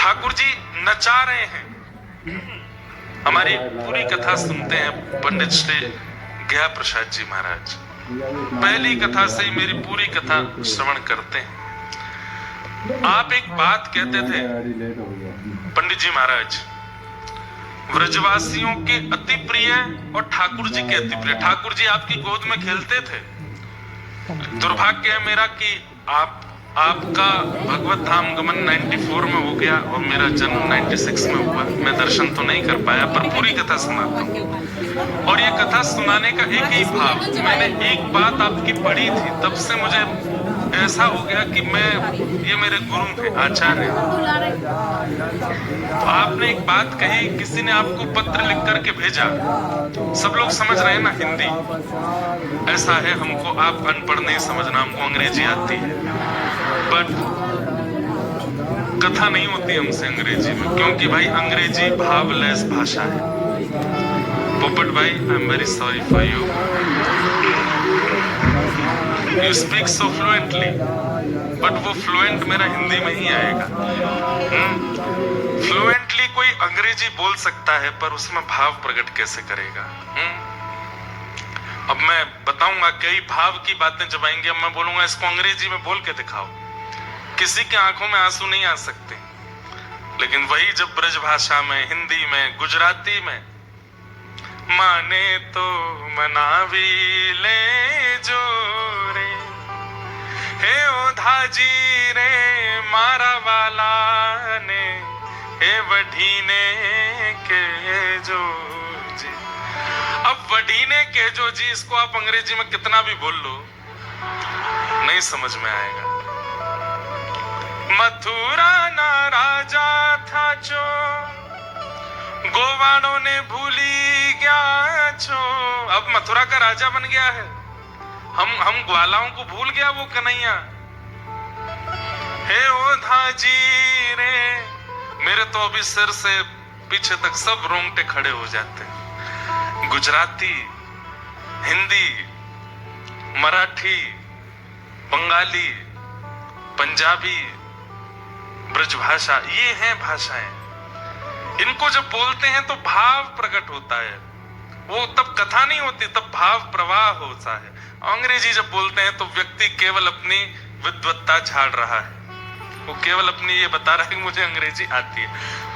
ठाकुर जी नचा रहे हैं। हमारी पूरी कथा सुनते हैं पंडित श्री गया प्रसाद जी महाराज। पहली कथा से ही मेरी पूरी कथा श्रवण करते हैं। आप एक बात कहते थे पंडित जी महाराज, व्रजवासियों के अति प्रिय और ठाकुर जी के अति प्रिय। ठाकुर जी आपकी गोद में खेलते थे। दुर्भाग्य है मेरा कि आपका भगवत धाम गमन 94 में हो गया और मेरा जन्म 96 में हुआ। मैं दर्शन तो नहीं कर पाया पर पूरी कथा सुनाता हूँ। और ये कथा सुनाने का एक ही भाव, मैंने एक बात आपकी पढ़ी थी, तब से मुझे ऐसा हो गया कि ये मेरे गुरु थे, आचार्य। तो आपने एक बात कही, किसी ने आपको पत्र लिख करके भेजा। सब लोग समझ रहे हैं ना हिंदी, ऐसा है हमको, आप अनपढ़ नहीं समझना, हमको अंग्रेजी आती है। बट कथा नहीं होती हमसे अंग्रेजी में, क्योंकि भाई अंग्रेजी भावलेस भाषा है। पोपट भाई, I am very sorry for you, you speak so fluently, but वो फ्लुएंट मेरा हिंदी में ही आएगा। फ्लुएंटली कोई अंग्रेजी बोल सकता है पर उसमें भाव प्रकट कैसे करेगा? अब मैं बताऊंगा कई भाव की बातें जब आएंगी, अब मैं बोलूंगा इसको अंग्रेजी में बोल के दिखाओ। किसी के आंखों में आंसू नहीं आ सकते, लेकिन वही जब ब्रज भाषा में, हिंदी में, गुजराती में, माने तो मनावी ले जो रे, हे ओधाजी रे मारा वाला ने, हे वढीने के जो जी। अब वढीने के जो जी, इसको आप अंग्रेजी में कितना भी बोल लो नहीं समझ में आएगा। मथुरा ना राजा था जो, गोवाड़ों ने भूली गया छो। अब मथुरा का राजा बन गया है, हम ग्वालाओं को भूल गया वो कन्हैया। हे ओधाजी रे, मेरे तो अभी सिर से पीछे तक सब रोंगटे खड़े हो जाते हैं। गुजराती, हिंदी, मराठी, बंगाली, पंजाबी, ब्रजभाषा, ये हैं भाषाएं। इनको जब बोलते हैं तो भाव प्रकट होता है, वो तब कथा नहीं होती, तब भाव प्रवाह होता है। अंग्रेजी जब बोलते हैं तो व्यक्ति केवल अपनी विद्वत्ता झाड़ रहा है, वो केवल अपनी ये बता रहा है कि मुझे अंग्रेजी आती है।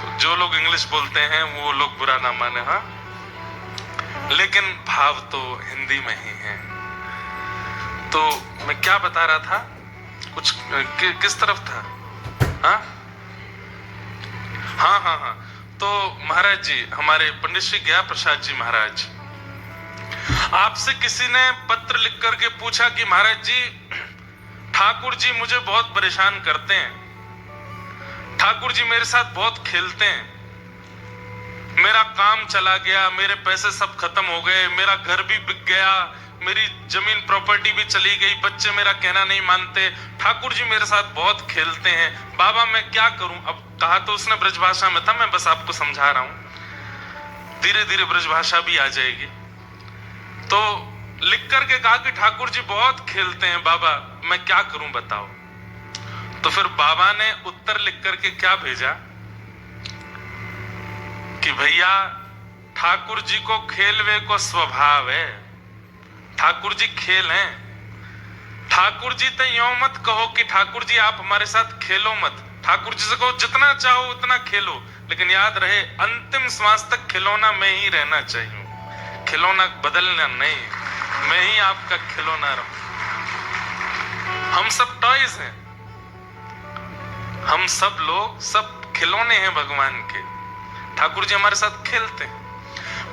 तो जो लोग इंग्लिश बोलते हैं वो लोग बुरा ना माने, हाँ, लेकिन भाव तो हिंदी में ही है। तो मैं क्या बता रहा था, कुछ किस तरफ था? हाँ, तो महाराज जी, हमारे पंडित श्री गया प्रसाद जी महाराज, आपसे किसी ने पत्र लिख करके पूछा कि महाराज जी, ठाकुर जी मुझे बहुत परेशान करते हैं, ठाकुर जी मेरे साथ बहुत खेलते हैं, मेरा काम चला गया, मेरे पैसे सब खत्म हो गए, मेरा घर भी बिक गया, मेरी जमीन प्रॉपर्टी भी चली गई, बच्चे मेरा कहना नहीं मानते, ठाकुर जी मेरे साथ बहुत खेलते हैं, बाबा मैं क्या करूं? अब कहा तो उसने ब्रजभाषा में था, मैं बस आपको समझा रहा हूं, धीरे धीरे ब्रजभाषा भी आ जाएगी। तो लिख करके कहा कि ठाकुर जी बहुत खेलते हैं बाबा, मैं क्या करूं बताओ? तो फिर बाबा ने उत्तर लिख करके क्या भेजा कि भैया, ठाकुर जी को खेलवे को स्वभाव है, ठाकुर जी खेल हैं। ठाकुर जी तो यूं मत कहो कि ठाकुर जी आप हमारे साथ खेलो मत, ठाकुर जी से कहो जितना चाहो उतना खेलो, लेकिन याद रहे अंतिम श्वास तक खिलौना में ही रहना चाहिए, खिलौना बदलना नहीं, मैं ही आपका खिलौना रहूं। हम सब टॉयज हैं, हम सब लोग सब खिलौने हैं भगवान के। ठाकुर जी हमारे साथ खेलते हैं।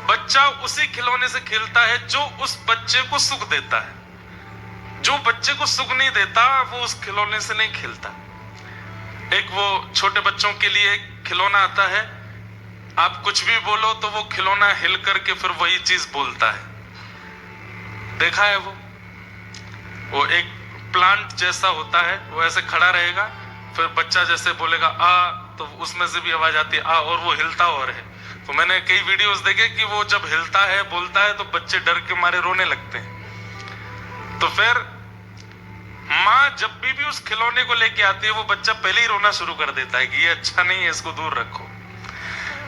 बच्चा उसी खिलौने से खेलता है जो उस बच्चे को सुख देता है, जो बच्चे को सुख नहीं देता वो उस खिलौने से नहीं खेलता। एक वो छोटे बच्चों के लिए खिलौना आता है, आप कुछ भी बोलो तो वो खिलौना हिल करके फिर वही चीज बोलता है, देखा है? वो एक प्लांट जैसा होता है, वो ऐसे खड़ा रहेगा, फिर बच्चा जैसे बोलेगा आ, तो उसमें से भी आवाज आती है आ, और वो हिलता और है। तो मैंने कई वीडियोस देखे कि वो जब हिलता है, बोलता है, तो बच्चे डर के मारे रोने लगते हैं। तो फिर माँ जब भी उस खिलौने को लेके आती है, वो बच्चा पहले ही रोना शुरू कर देता है कि ये अच्छा नहीं है, इसको दूर रखो।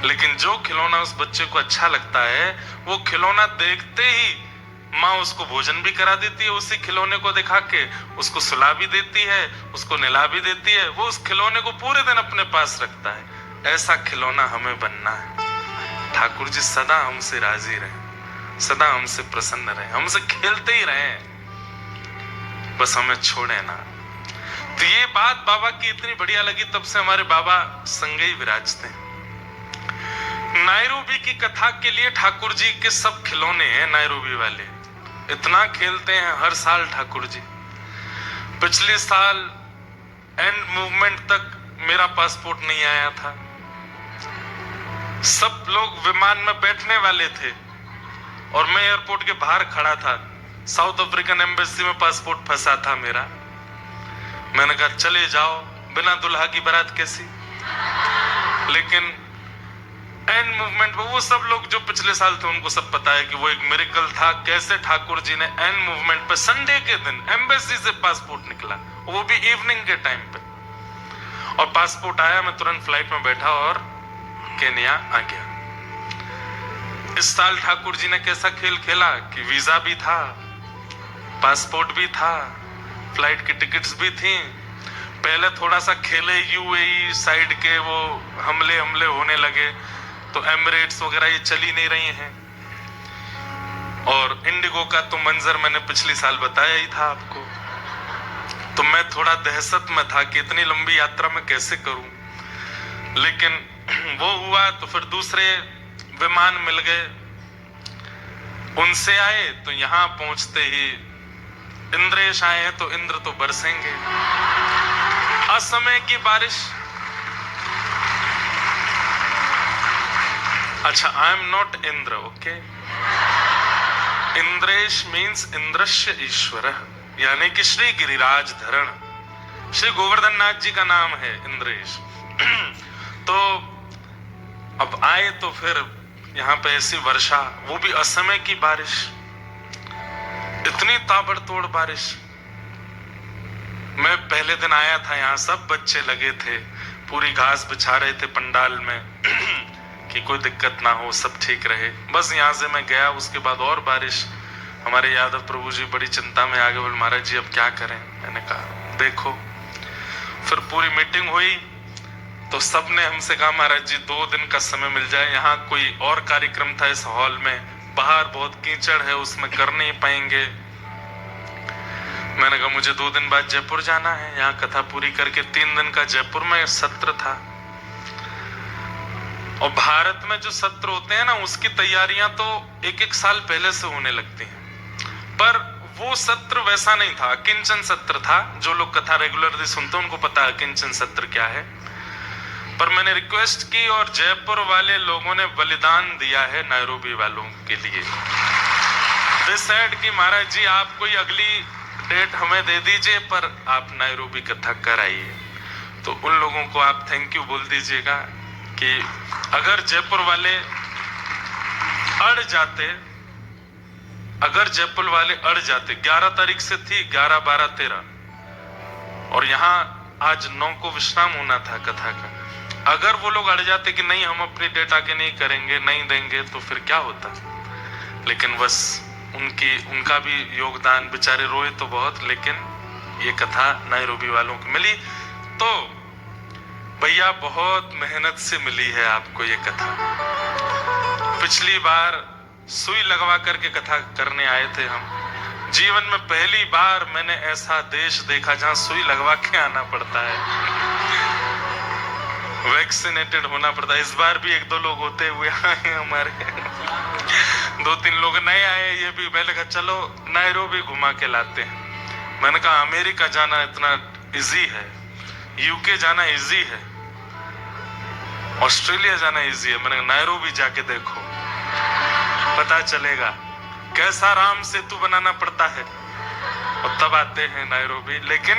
लेकिन जो खिलौना उस बच्चे को अच्छा लगता है, वो खिलौना देखते ही माँ उसको भोजन भी करा देती है, उसी खिलौने को दिखा के उसको सुला भी देती है, उसको नहला भी देती है। वो उस खिलौने को पूरे दिन अपने पास रखता है। ऐसा खिलौना हमें बनना है। ठाकुर जी सदा हमसे राजी रहे, सदा हमसे प्रसन्न रहे, हमसे खेलते ही रहे, बस हमें छोड़े ना। तो ये बात बाबा की इतनी बढ़िया लगी, तब से हमारे बाबा संग ही विराजते हैं। नायरोबी की कथा के लिए ठाकुर जी के सब खिलौने हैं। नायरोबी वाले इतना खेलते हैं हर साल ठाकुर जी। पिछले साल एंड मूवमेंट तक मेरा पासपोर्ट नहीं आया था। सब लोग विमान में बैठने वाले थे और मैं एयरपोर्ट के बाहर खड़ा था। साउथ अफ्रीकन एम्बेसी में पासपोर्ट फंसा था मेरा। मैंने कहा चले जाओ, बिना दुल्हा की बारात कैसी। लेकिन एंड मूवमेंट में वो सब लोग जो पिछले साल थे, उनको सब पता है कि वो एक मिरेकल था। कैसे ठाकुर जी ने एंड मूवमेंट पे संडे के दिन एम्बेसी से पासपोर्ट निकला, वो भी इवनिंग के टाइम पे, और पासपोर्ट आया। मैं तुरंत फ्लाइट में बैठा और केन्या आ गया। इस साल ठाकुर जी ने कैसा खेल खेला कि वीजा भी था, पासपोर्ट भी था, फ्लाइट की टिकट्स भी थी। पहले थोड़ा सा खेले, यूएई साइड के वो हमले होने लगे, तो एमिरेट्स वगैरह ये चली नहीं रही हैं। और इंडिगो का तो मंजर मैंने पिछली साल बताया ही था आपको। तो मैं थोड़ा दहशत में था कि इतनी लंबी यात्रा में कैसे करूं। लेकिन वो हुआ तो फिर दूसरे विमान मिल गए, उनसे आए। तो यहां पहुंचते ही इंद्रेश आए हैं, तो इंद्र तो बरसेंगे। असमय की बारिश। अच्छा, I am not Indra, okay. Indresh means इंद्रश्य ईश्वर, यानी कि श्री गिरिराज धरण, श्री गोवर्धन नाथ जी का नाम है इंद्रेश। तो अब आए तो फिर यहाँ पे ऐसी वर्षा, वो भी असमय की बारिश, इतनी ताबड़तोड़ बारिश। मैं पहले दिन आया था, यहाँ सब बच्चे लगे थे, पूरी घास बिछा रहे थे पंडाल में कि कोई दिक्कत ना हो, सब ठीक रहे। बस यहाँ से मैं गया, उसके बाद और बारिश। हमारे यादव प्रभु जी बड़ी चिंता में आ गए, बोले महाराज जी अब क्या करें। मैंने कहा देखो। फिर पूरी मीटिंग हुई तो सबने हमसे कहा महाराज जी 2 दिन का समय मिल जाए। यहाँ कोई और कार्यक्रम था इस हॉल में, बाहर बहुत कीचड़ है, उसमें कर नहीं पाएंगे। मैंने कहा मुझे 2 दिन बाद जयपुर जाना है, यहाँ कथा पूरी करके 3 दिन का जयपुर में सत्र था। और भारत में जो सत्र होते हैं ना, उसकी तैयारियां तो 1-1 साल पहले से होने लगती हैं। पर वो सत्र वैसा नहीं था, किंचन सत्र था। जो लोग कथा रेगुलरली सुनते हैं उनको पता है किंचन सत्र क्या है। पर मैंने रिक्वेस्ट की और जयपुर वाले लोगों ने बलिदान दिया है नायरोबी वालों के लिए। दे सेड कि महाराज जी आप कोई अगली डेट हमें दे दीजिए, पर आप नायरोबी कथा कराइए। तो उन लोगों को आप थैंक यू बोल दीजिएगा कि अगर जयपुर वाले अड़ जाते, अगर जयपुर वाले अड़ जाते, 11 तारीख से थी, 11, 12, 13, और यहाँ आज 9 को विश्राम होना था कथा का। अगर वो लोग अड़ जाते कि नहीं हम अपनी डेट आगे नहीं करेंगे, नहीं देंगे, तो फिर क्या होता। लेकिन बस उनका भी योगदान, बेचारे रोए तो बहुत, लेकिन ये कथा नायरोबी वालों को मिली। तो भैया बहुत मेहनत से मिली है आपको ये कथा। पिछली बार सुई लगवा करके कथा करने आए थे हम। जीवन में पहली बार मैंने ऐसा देश देखा जहां सुई लगवा के आना पड़ता है, वैक्सीनेटेड होना पड़ता है। इस बार भी 1-2 लोग होते हुए आए हमारे 2-3 लोग नए आए। ये भी मैंने कहा चलो नायरोबी घुमा के लाते हैं। मैंने कहा अमेरिका जाना इतना इजी है, यूके जाना इजी है, ऑस्ट्रेलिया जाना इजी है। मैंने नायरोबी जाके देखो, पता चलेगा कैसा राम सेतु बनाना पड़ता है। और तब आते हैं नायरोबी। लेकिन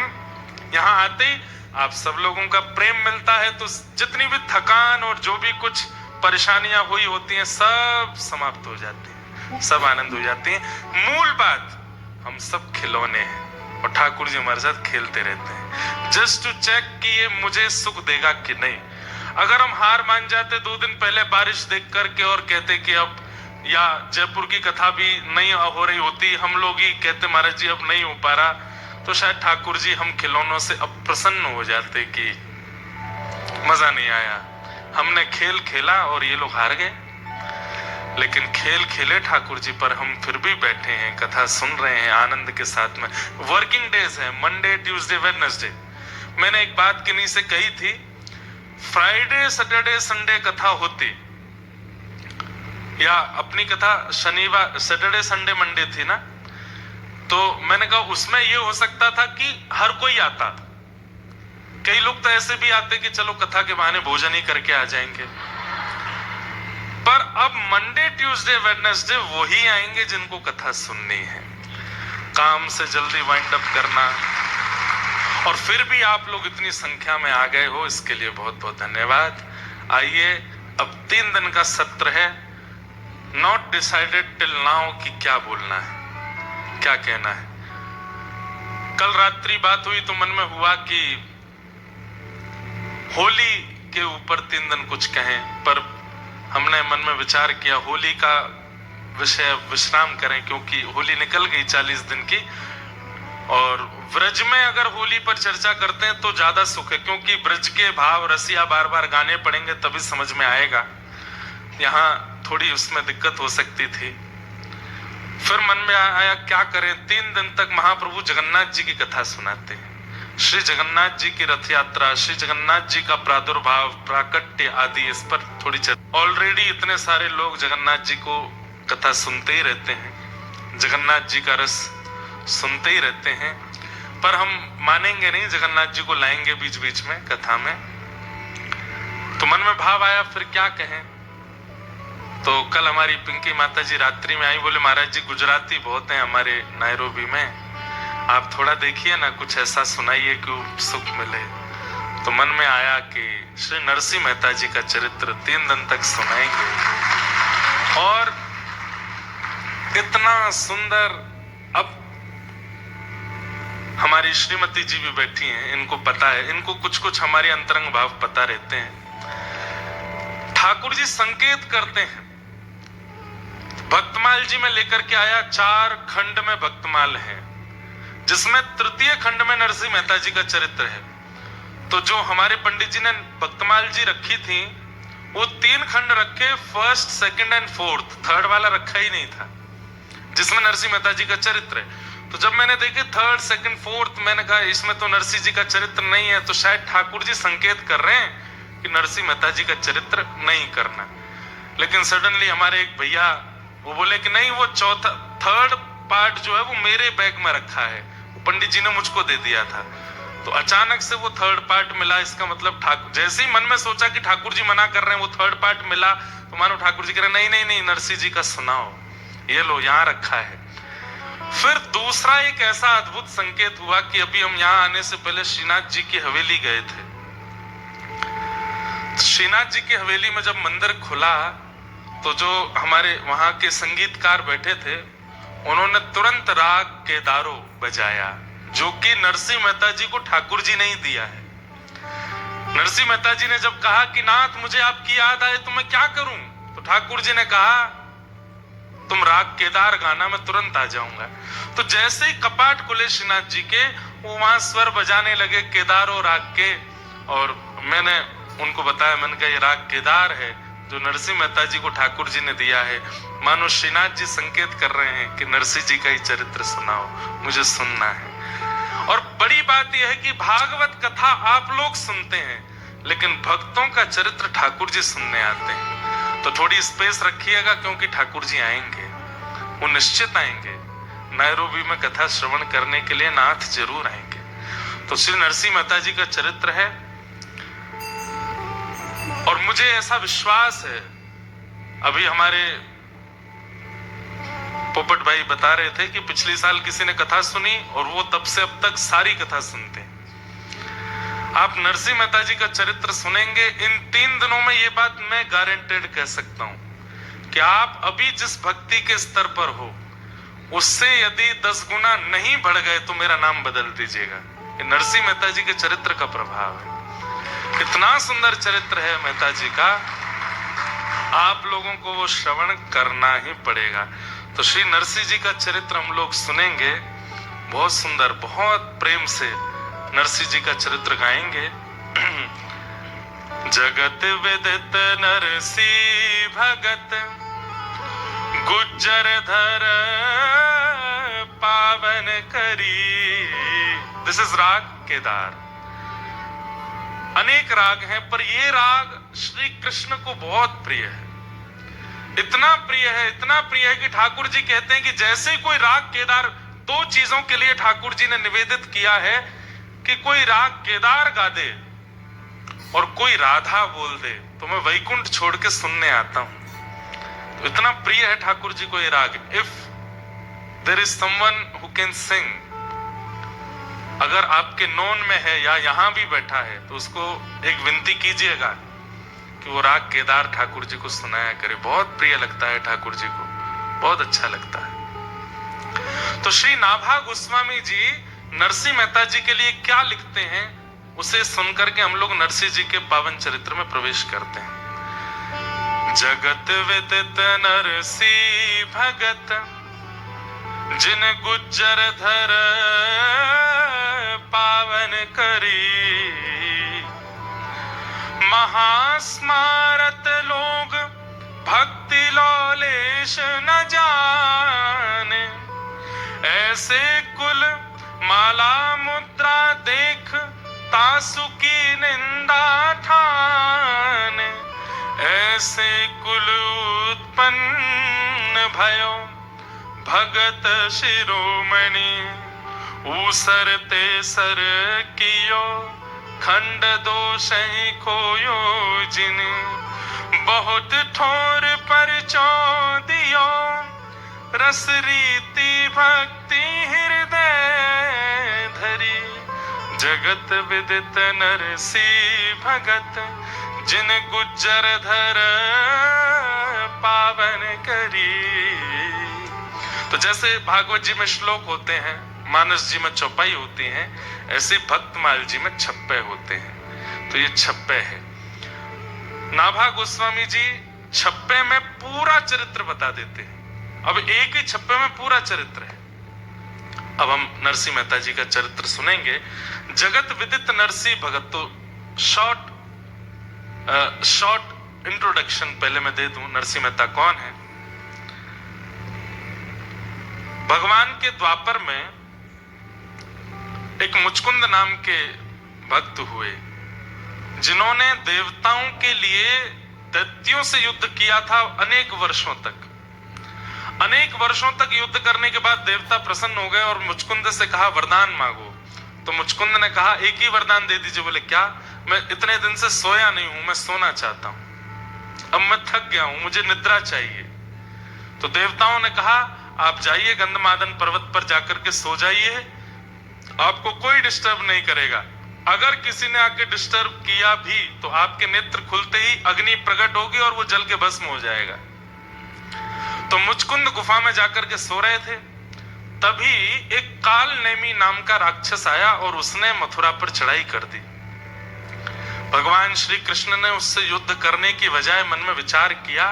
यहाँ आते ही आप सब लोगों का प्रेम मिलता है, तो जितनी भी थकान और जो भी कुछ परेशानियां हुई होती हैं सब समाप्त हो जाती हैं, सब आनंद हो जाती हैं। मूल बात हम सब खिलौने हैं, और ठाकुर जी हमारे साथ खेलते रहते हैं जस्ट टू चेक कि ये मुझे सुख देगा कि नहीं। अगर हम हार मान जाते 2 दिन पहले बारिश देख करके और कहते कि अब, या जयपुर की कथा भी नहीं हो रही होती, हम लोग ही कहते महाराज जी अब नहीं हो पा रहा, तो शायद ठाकुर जी हम खिलौनों से अब प्रसन्न हो जाते कि मजा नहीं आया, हमने खेल खेला और ये लोग हार गए। लेकिन खेल खेले ठाकुर जी, पर हम फिर भी बैठे हैं, कथा सुन रहे हैं आनंद के साथ में। वर्किंग डेज है, मंडे ट्यूसडे वेडनेसडे। मैंने एक बात किन्हीं से कही थी, फ्राइडे सैटरडे संडे कथा होती, या अपनी कथा शनिवार सैटरडे संडे मंडे थी ना, तो मैंने कहा उसमें ये हो सकता था कि हर कोई आता, कई लोग तो ऐसे भी आते कि चलो कथा के बहाने भोजन ही करके आ जाएंगे, पर अब मंडे ट्यूसडे वेडनेसडे वही आएंगे जिनको कथा सुननी है। काम से जल्दी वाइंड अप करना, और फिर भी आप लोग इतनी संख्या में आ गए हो, इसके लिए बहुत बहुत धन्यवाद। आइए, अब 3 दिन का सत्र है, नॉट डिसाइडेड टिल नाउ कि क्या बोलना है, क्या कहना है। कल रात्रि बात हुई तो मन में हुआ कि होली के ऊपर 3 दिन कुछ कहें, पर हमने मन में विचार किया होली का विषय विश्राम करें, क्योंकि होली निकल गई 40 दिन की, और ब्रज में अगर होली पर चर्चा करते हैं तो ज्यादा सुख है, क्योंकि ब्रज के भाव रसिया बार बार गाने पड़ेंगे तभी समझ में आएगा, यहाँ थोड़ी उसमें दिक्कत हो सकती थी। फिर मन में आया क्या करें, 3 दिन तक महाप्रभु जगन्नाथ जी की कथा सुनाते हैं, श्री जगन्नाथ जी की रथ यात्रा, श्री जगन्नाथ जी का प्रादुर्भाव, प्राकट्य आदि, इस पर थोड़ी चर्चा। ऑलरेडी इतने सारे लोग जगन्नाथ जी को कथा सुनते ही रहते हैं, जगन्नाथ जी का रस सुनते ही रहते हैं, पर हम मानेंगे नहीं, जगन्नाथ जी को लाएंगे बीच बीच में कथा में। तो मन में भाव आया फिर क्या कहें, तो कल हमारी पिंकी माता जी रात्रि में आई, बोले महाराज जी गुजराती बहुत हैं हमारे नायरोबी में, आप थोड़ा देखिए ना, कुछ ऐसा सुनाइए कि सुख मिले। तो मन में आया कि श्री नरसिंह मेहता जी का चरित्र 3 दिन तक सुनाएंगे, और इतना सुंदर। अब हमारी श्रीमती जी भी बैठी हैं, इनको पता है, इनको कुछ कुछ हमारे अंतरंग भाव पता रहते हैं। ठाकुर जी संकेत करते हैं, भक्तमाल जी में लेकर के आया, 4 खंड में भक्तमाल है, जिसमें तृतीय खंड में नरसिंह मेहता जी का चरित्र है। तो जो हमारे पंडित जी ने भक्तमाल जी रखी थी, वो 3 खंड रखे, first second and fourth, third वाला रखा ही नहीं था, जिसमें नरसिंह मेहता जी का चरित्र है। तो जब मैंने देखे थर्ड सेकंड फोर्थ, मैंने कहा इसमें तो नरसिंह जी का चरित्र नहीं है, तो शायद ठाकुर जी संकेत कर रहे हैं कि नरसिंह मेहता जी का चरित्र नहीं करना। लेकिन सडनली हमारे एक भैया वो बोले कि नहीं, वो थर्ड पार्ट जो है वो मेरे बैग में रखा है, पंडित जी ने मुझको दे दिया था। तो अचानक से वो थर्ड पार्ट मिला, इसका मतलब ठाकुर, जैसे ही मन में सोचा कि ठाकुर जी मना कर रहे हैं, वो थर्ड पार्ट मिला, तो मानो ठाकुर जी कह रहे नहीं नहीं नहीं, नरसिंह जी का सुनाओ, ये लो यहाँ रखा है। फिर दूसरा एक ऐसा अद्भुत संकेत हुआ कि अभी हम यहाँ आने से पहले श्रीनाथ जी की हवेली गए थे। श्रीनाथ जी की हवेली में जब मंदिर खुला, तो जो हमारे वहां के संगीतकार बैठे थे, उन्होंने तुरंत राग केदारो बजाया, जो कि नरसिंह मेहता जी को ठाकुर जी ने ही दिया है। नरसिंह मेहता जी ने जब कहा कि नाथ मुझे आपकी याद आए तो मैं क्या करूं, तो ठाकुर जी ने कहा तुम राग केदार गाना, मैं तुरंत आ जाऊंगा। तो जैसे ही कपाट खुले श्रीनाथ जी के, वो वहां स्वर बजाने लगे केदारो राग के, और मैंने उनको बताया, मैंने कहा ये राग केदार है जो नरसिंह मेहता जी को ठाकुर जी ने दिया है। मानो श्रीनाथ जी संकेत कर रहे हैं कि नरसिंह जी का ही चरित्र सुनाओ, मुझे सुनना है। और बड़ी बात यह है कि भागवत कथा आप लोग सुनते हैं, लेकिन भक्तों का चरित्र ठाकुर जी सुनने आते हैं। तो थोड़ी स्पेस रखिएगा, क्योंकि ठाकुर जी आएंगे, वो निश्चित आएंगे, नायरोबी में कथा श्रवण करने के लिए नाथ जरूर आएंगे। तो श्री नरसिंह मेहता जी का चरित्र है, और मुझे ऐसा विश्वास है, अभी हमारे पोपट भाई बता रहे थे कि पिछले साल किसी ने कथा सुनी और वो तब से अब तक सारी कथा सुनते हैं। आप नरसिंह मेहता जी का चरित्र सुनेंगे इन 3 दिनों में, ये बात मैं गारंटेड कह सकता हूं कि आप अभी जिस भक्ति के स्तर पर हो उससे यदि 10 गुना नहीं बढ़ गए तो मेरा नाम बदल दीजिएगा। ये नरसिंह मेहता जी के चरित्र का प्रभाव है। इतना सुंदर चरित्र है मेहता जी का, आप लोगों को वो श्रवण करना ही पड़ेगा। तो श्री नरसिंह जी का चरित्र हम लोग सुनेंगे, बहुत सुंदर, बहुत प्रेम से नरसिंह जी का चरित्र गाएंगे। जगत विदित नरसिंह भगत, गुज्जर धर पावन करी। दिस इज राग केदार। अनेक राग हैं पर ये राग श्री कृष्ण को बहुत प्रिय है। इतना प्रिय है, इतना प्रिय है कि ठाकुर जी कहते हैं कि जैसे कोई राग केदार, दो चीजों के लिए ठाकुर जी ने निवेदित किया है कि कोई राग केदार गा दे और कोई राधा बोल दे तो मैं वैकुंठ छोड़ के सुनने आता हूं। तो इतना प्रिय है ठाकुर जी को ये राग। If there is someone who can sing, अगर आपके नोन में है या यहां भी बैठा है तो उसको एक विनती कीजिएगा कि वो राग केदार ठाकुर जी को सुनाया करे। बहुत प्रिय लगता है ठाकुर जी को, बहुत अच्छा लगता है। तो श्री नाभा गोस्वामी जी नरसिंह मेहता जी के लिए क्या लिखते हैं, उसे सुनकर के हम लोग नरसिंह जी के पावन चरित्र में प्रवेश करते हैं। जगत विदित नरसिंह भगत, जिन गुज्जर धर पावन करी। महास्मारत लोग भक्ति लौलेश न जाने, ऐसे कुल माला मुद्रा देख तासु की निंदा ठाने। ऐसे कुल उत्पन्न भयो भगत शिरोमणि, ऊसर तेसर कियो खंड दोष खोयो जिन। बहुत ठोर पर दियो रस रीति भक्ति हृदय धरी। जगत विदित नरसिंह भगत, जिन गुज्जर धर पावन करी। तो जैसे भागवत जी में श्लोक होते हैं, मानस जी में चौपाई होती है, ऐसे भक्तमाल जी में छप्पे होते हैं। तो ये छप्पे है। नाभा गोस्वामी जी छप्पे में पूरा चरित्र बता देते हैं। अब एक ही छप्पे में पूरा चरित्र है। अब हम नरसिंह मेहता जी का चरित्र सुनेंगे। जगत विदित नरसिंह भगत। तो शॉर्ट इंट्रोडक्शन पहले मैं दे दूं, नरसिंह मेहता कौन है। भगवान के द्वापर में एक मुचकुंद नाम के भक्त हुए, जिन्होंने देवताओं के लिए दैत्यों से युद्ध किया था अनेक वर्षों तक। अनेक वर्षों तक युद्ध करने के बाद देवता प्रसन्न हो गए और मुचकुंद से कहा वरदान मांगो। तो मुचकुंद ने कहा एक ही वरदान दे दीजिए। बोले क्या? मैं इतने दिन से सोया नहीं हूं, मैं सोना चाहता हूं, अब मैं थक गया हूं, मुझे निद्रा चाहिए। तो देवताओं ने कहा आप जाइए गंधमादन पर्वत पर जाकर के सो जाइए, आपको कोई डिस्टर्ब नहीं करेगा। अगर किसी ने आके डिस्टर्ब किया भी तो आपके नेत्र खुलते ही अग्नि प्रकट होगी और वो जल के भस्म हो जाएगा। तो मुचकुंद गुफा में जाकर के सो रहे थे, तभी एक काल नेमी नाम का राक्षस आया और उसने मथुरा पर चढ़ाई कर दी। भगवान श्री कृष्ण ने उससे युद्ध करने की बजाय मन में विचार किया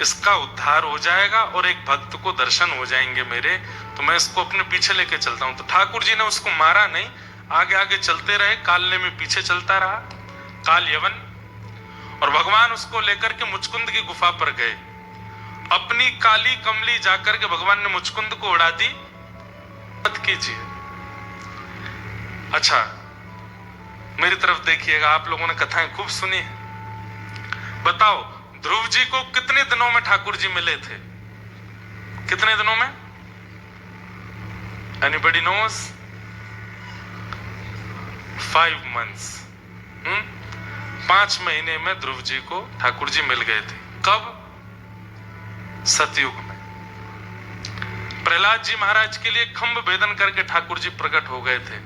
इसका उद्धार हो जाएगा और एक भक्त को दर्शन हो जाएंगे मेरे, तो मैं इसको अपने पीछे लेके चलता हूं। तो ठाकुर जी ने उसको मारा नहीं, आगे आगे चलते रहे, काल में पीछे चलता रहा, काल यवन। और भगवान उसको लेकर के मुचकुंद की गुफा पर गए। अपनी काली कमली जाकर के भगवान ने मुचकुंद को उड़ा दी। मत कीजिए। अच्छा मेरी तरफ देखिएगा, आप लोगों ने कथाएं खूब सुनी है। बताओ ध्रुव जी को कितने दिनों में ठाकुर जी मिले थे? कितने दिनों में? Anybody knows? 5 months। 5 महीने में ध्रुव जी को ठाकुर जी मिल गए थे। कब? सतयुग में। प्रहलाद जी महाराज के लिए खंभ भेदन करके ठाकुर जी प्रकट हो गए थे।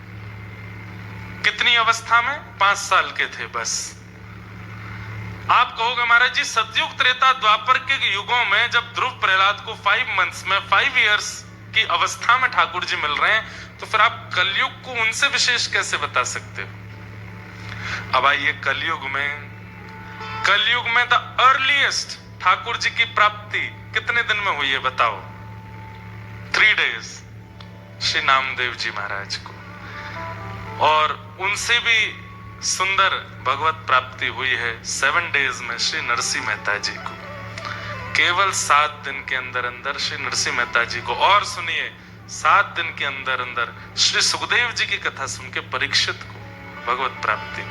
कितनी अवस्था में? 5 साल के थे बस। आप कहोगे महाराज जी सतयुग त्रेता द्वापर के युगों में जब ध्रुव प्रहलाद को 5 months में 5 years की अवस्था में ठाकुर जी मिल रहे हैं, तो फिर आप कलयुग को उनसे विशेष कैसे बता सकते हो? अब आइए कलयुग में द अर्लीस्ट ठाकुर जी की प्राप्ति कितने दिन में हुई है बताओ? 3 days श्री नामदेव जी महाराज को, और उनसे भी सुंदर भगवत प्राप्ति हुई है 7 days में श्री नरसिंह मेहता जी को। केवल 7 दिन के अंदर अंदर श्री नरसिंह मेहता जी को, और सुनिए 7 दिन के अंदर अंदर श्री सुखदेव जी की कथा सुन के परीक्षित को भगवत प्राप्ति।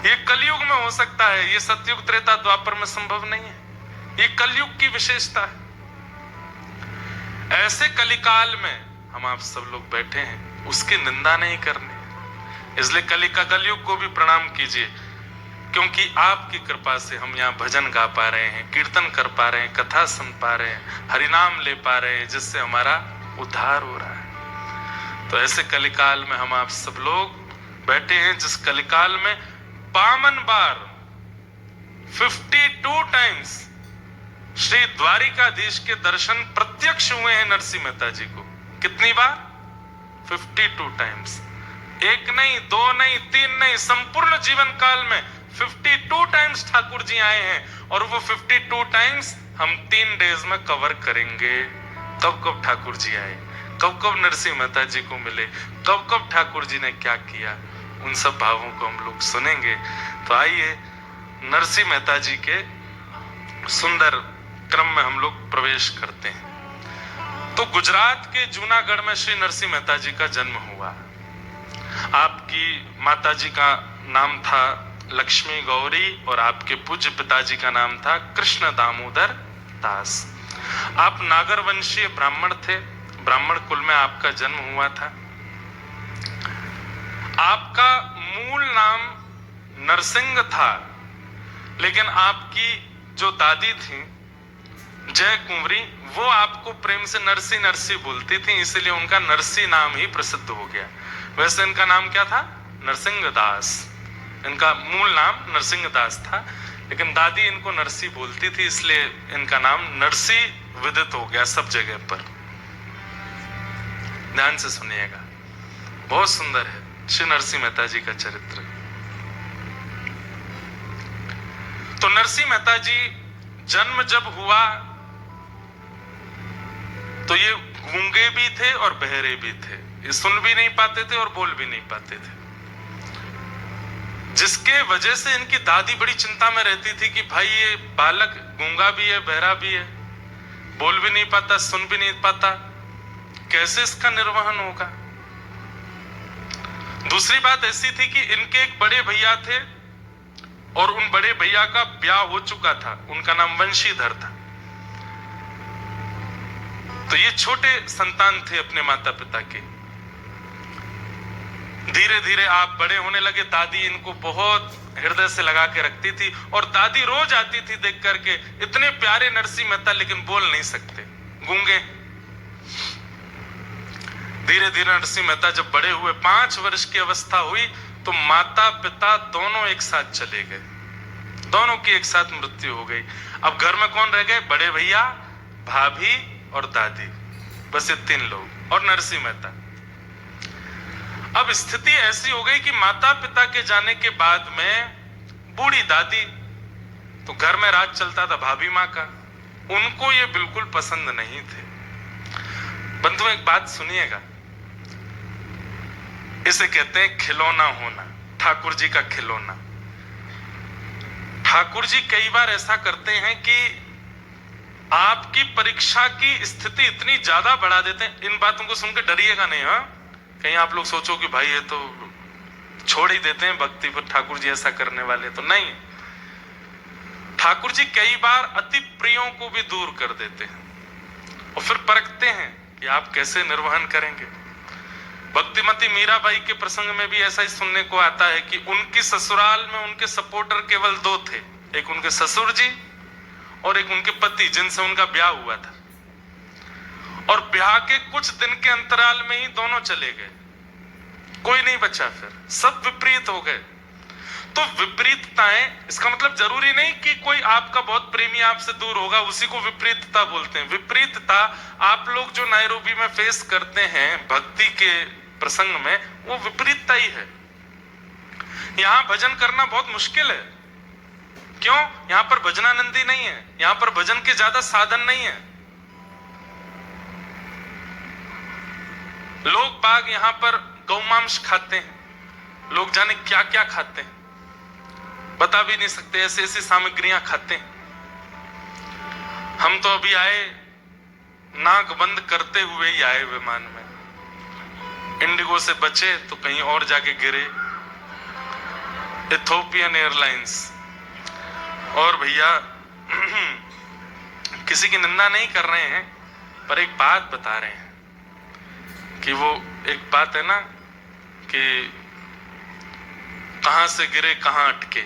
ये कलयुग में हो सकता है, ये सतयुग त्रेता द्वापर में संभव नहीं है। ये कलयुग की विशेषता है। ऐसे कलिकाल में हम आप सब लोग बैठे हैं, उसकी निंदा नहीं करनी। इसलिए कलयुग को भी प्रणाम कीजिए, क्योंकि आपकी कृपा से हम यहाँ भजन गा पा रहे हैं, कीर्तन कर पा रहे हैं, कथा सुन पा रहे हैं, हरिनाम ले पा रहे हैं, जिससे हमारा उद्धार हो रहा है। तो ऐसे कलिकाल में हम आप सब लोग बैठे हैं, जिस कलिकाल में 52 बार 52 टाइम्स श्री द्वारिकाधीश के दर्शन प्रत्यक्ष हुए हैं नरसिंह मेहता जी को। कितनी बार? 52 टाइम्स। 1 नहीं, 2 नहीं, 3 नहीं, संपूर्ण जीवन काल में 52 टाइम्स ठाकुर जी आए हैं, और वो 52 टाइम्स हम 3 days में कवर करेंगे। कब कब ठाकुर जी आए, कब कब नरसिंह मेहता जी को मिले, कब कब ठाकुर जी ने क्या किया, उन सब भावों को हम लोग सुनेंगे। तो आइए नरसिंह मेहता जी के सुंदर क्रम में हम लोग प्रवेश करते हैं। तो गुजरात के जूनागढ़ में श्री नरसिंह मेहता जी का जन्म हुआ। आपकी माता जी का नाम था लक्ष्मी गौरी, और आपके पूज्य पिताजी का नाम था कृष्ण दामोदर दास। आप नागरवंशीय ब्राह्मण थे, ब्राह्मण कुल में आपका जन्म हुआ था। आपका मूल नाम नरसिंह था, लेकिन आपकी जो दादी थी जय कुंवरी, वो आपको प्रेम से नरसी नरसी बोलती थी, इसलिए उनका नरसी नाम ही प्रसिद्ध हो गया। वैसे इनका नाम क्या था? नरसिंह दास। इनका मूल नाम नरसिंह दास था, लेकिन दादी इनको नरसी बोलती थी, इसलिए इनका नाम नरसी विदित हो गया सब जगह पर। ध्यान से सुनिएगा, बहुत सुंदर है श्री नरसिंह मेहता जी का चरित्र। तो नरसिंह मेहता जी जन्म जब हुआ तो ये गूंगे भी थे और बहरे भी थे, ये सुन भी नहीं पाते थे और बोल भी नहीं पाते थे, जिसके वजह से इनकी दादी बड़ी चिंता में रहती थी कि भाई ये बालक गूंगा भी है, बहरा भी है, बोल भी नहीं पाता, सुन भी नहीं पाता, कैसे इसका निर्वहन होगा। दूसरी बात ऐसी थी कि इनके एक बड़े भैया थे, और उन बड़े भैया का ब्याह हो चुका था, उनका नाम वंशीधर था। तो ये छोटे संतान थे अपने माता पिता के। धीरे धीरे आप बड़े होने लगे। दादी इनको बहुत हृदय से लगा के रखती थी, और दादी रोज आती थी देख करके, इतने प्यारे नरसिंह मेहता, लेकिन बोल नहीं सकते, गूंगे। धीरे धीरे नरसिंह मेहता जब बड़े हुए, 5 वर्ष की अवस्था हुई, तो माता पिता दोनों एक साथ चले गए, दोनों की एक साथ मृत्यु हो गई। अब घर में कौन रह गए? बड़े भैया, भाभी और दादी, बस ये 3 लोग, और नरसिंह मेहता। अब स्थिति ऐसी हो गई कि माता पिता के जाने के बाद में बूढ़ी दादी, तो घर में राज चलता था भाभी माँ का, उनको ये बिल्कुल पसंद नहीं थे। बंधु एक बात सुनिएगा, इसे कहते हैं खिलौना होना, ठाकुर जी का खिलौना। ठाकुर जी कई बार ऐसा करते हैं कि आपकी परीक्षा की स्थिति इतनी ज्यादा बढ़ा देते हैं। इन बातों को सुनकर डरिएगा नहीं, हाँ, कहीं आप लोग सोचो कि भाई ये तो छोड़ ही देते हैं भक्ति पर, ठाकुर जी ऐसा करने वाले तो नहीं। ठाकुर जी कई बार अति प्रियों को भी दूर कर देते हैं, और फिर परखते हैं कि आप कैसे निर्वहन करेंगे। भक्तिमती मीराबाई के प्रसंग में भी ऐसा ही सुनने को आता है कि उनकी ससुराल में उनके सपोर्टर केवल 2 थे, एक उनके ससुर जी और एक उनके पति, जिनसे उनका ब्याह हुआ था। और ब्याह के कुछ दिन के अंतराल में ही दोनों चले गए, कोई नहीं बचा, फिर सब विपरीत हो गए। तो विपरीतताएं, इसका मतलब जरूरी नहीं कि कोई आपका बहुत प्रेमी आपसे दूर होगा उसी को विपरीतता बोलते हैं। विपरीतता आप लोग जो नायरोबी में फेस करते हैं भक्ति के प्रसंग में, वो विपरीतता ही है। यहां भजन करना बहुत मुश्किल है। क्यों? यहां पर भजनानंदी नहीं है, यहां पर भजन के ज्यादा साधन नहीं है। लोग बाग यहां पर गौमांस खाते हैं, लोग जाने क्या क्या खाते हैं, बता भी नहीं सकते, ऐसी ऐसी सामग्रियां खाते हैं। हम तो अभी आए नाक बंद करते हुए ही आए विमान में, इंडिगो से बचे तो कहीं और जाके गिरे, इथोपियन एयरलाइंस। और भैया किसी की निंदा नहीं कर रहे हैं, पर एक बात बता रहे हैं कि वो एक बात है ना कि कहां से गिरे कहां अटके।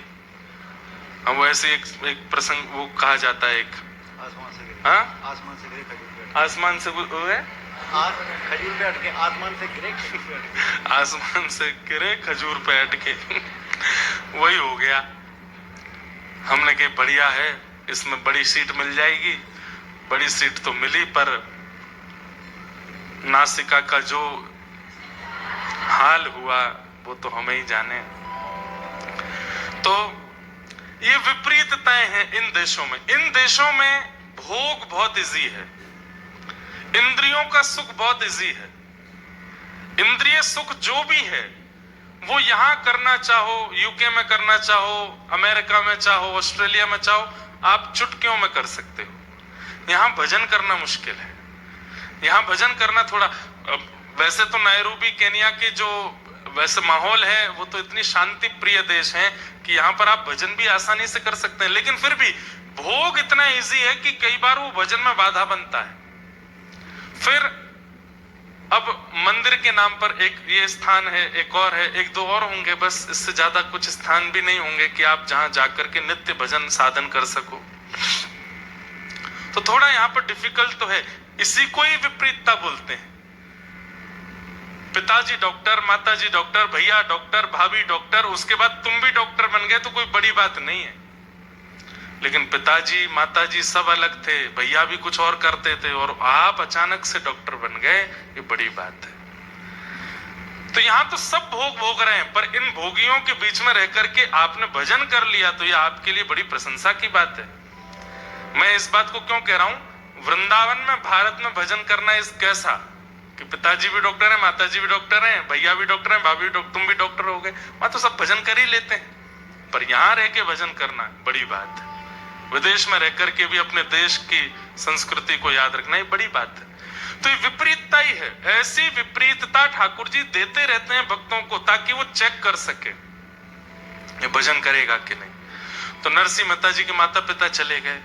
अब वो ऐसे एक प्रसंग वो कहा जाता है, एक आसमान से गिरे, हाँ आसमान से गिरे खजूर पे, आसमान से हुए खजूर पे अटके, आसमान से गिरे खजूर पे अटके, आसमान से गिरे खजूर पे अटके वही हो गया। हमने कहा बढ़िया है, इसमें बड़ी सीट मिल जाएगी। बड़ी सीट तो मिली, पर नासिका का जो हाल हुआ वो तो हमें ही जाने। तो ये विपरीतताएं हैं इन देशों में। इन देशों में भोग बहुत इजी है, इंद्रियों का सुख बहुत इजी है। इंद्रिय सुख जो भी है वो यहां करना चाहो, यूके में करना चाहो, अमेरिका में चाहो, ऑस्ट्रेलिया में चाहो, आप चुटकियों में कर सकते हो। यहां भजन करना मुश्किल है। यहां भजन करना थोड़ा, वैसे तो नायरोबी केनिया के जो वैसे माहौल है वो तो इतनी शांति प्रिय देश है कि यहाँ पर आप भजन भी आसानी से कर सकते हैं, लेकिन फिर भी भोग इतना इजी है कि कई बार वो भजन में बाधा बनता है। फिर अब मंदिर के नाम पर एक ये स्थान है, एक और है, एक दो और होंगे, बस इससे ज्यादा कुछ स्थान भी नहीं होंगे कि आप जहां जाकर के नित्य भजन साधन कर सको। तो थोड़ा यहाँ पर डिफिकल्ट तो है, इसी को ही विपरीतता बोलते हैं। पिताजी डॉक्टर, माताजी डॉक्टर, भैया डॉक्टर, भाभी डॉक्टर, उसके बाद तुम भी डॉक्टर बन गए तो कोई बड़ी बात नहीं है। लेकिन पिताजी माताजी सब अलग थे, भैया भी कुछ और करते थे, और आप अचानक से डॉक्टर बन गए, ये बड़ी बात है। तो यहां तो सब भोग भोग रहे हैं, पर इन भोगियों के बीच में रह करके आपने भजन कर लिया तो ये आपके लिए बड़ी प्रशंसा की बात है। मैं इस बात को क्यों कह रहा हूं, वृंदावन में भारत में भजन करना इस कैसा कि पिताजी भी डॉक्टर है, माताजी भी डॉक्टर है, भैया भी डॉक्टर है, भाभी तुम भी डॉक्टर हो गए, वहां तो सब भजन कर ही लेते हैं। पर यहां रह के भजन करना बड़ी बात है। विदेश में रह करके भी अपने देश की संस्कृति को याद रखना ये बड़ी बात है। तो ये विपरीतता ही है। ऐसी विपरीतता ठाकुर जी देते रहते हैं भक्तों को ताकि वो चेक कर सके ये भजन करेगा कि नहीं। तो नरसिंह मेहता जी के माता पिता चले गए,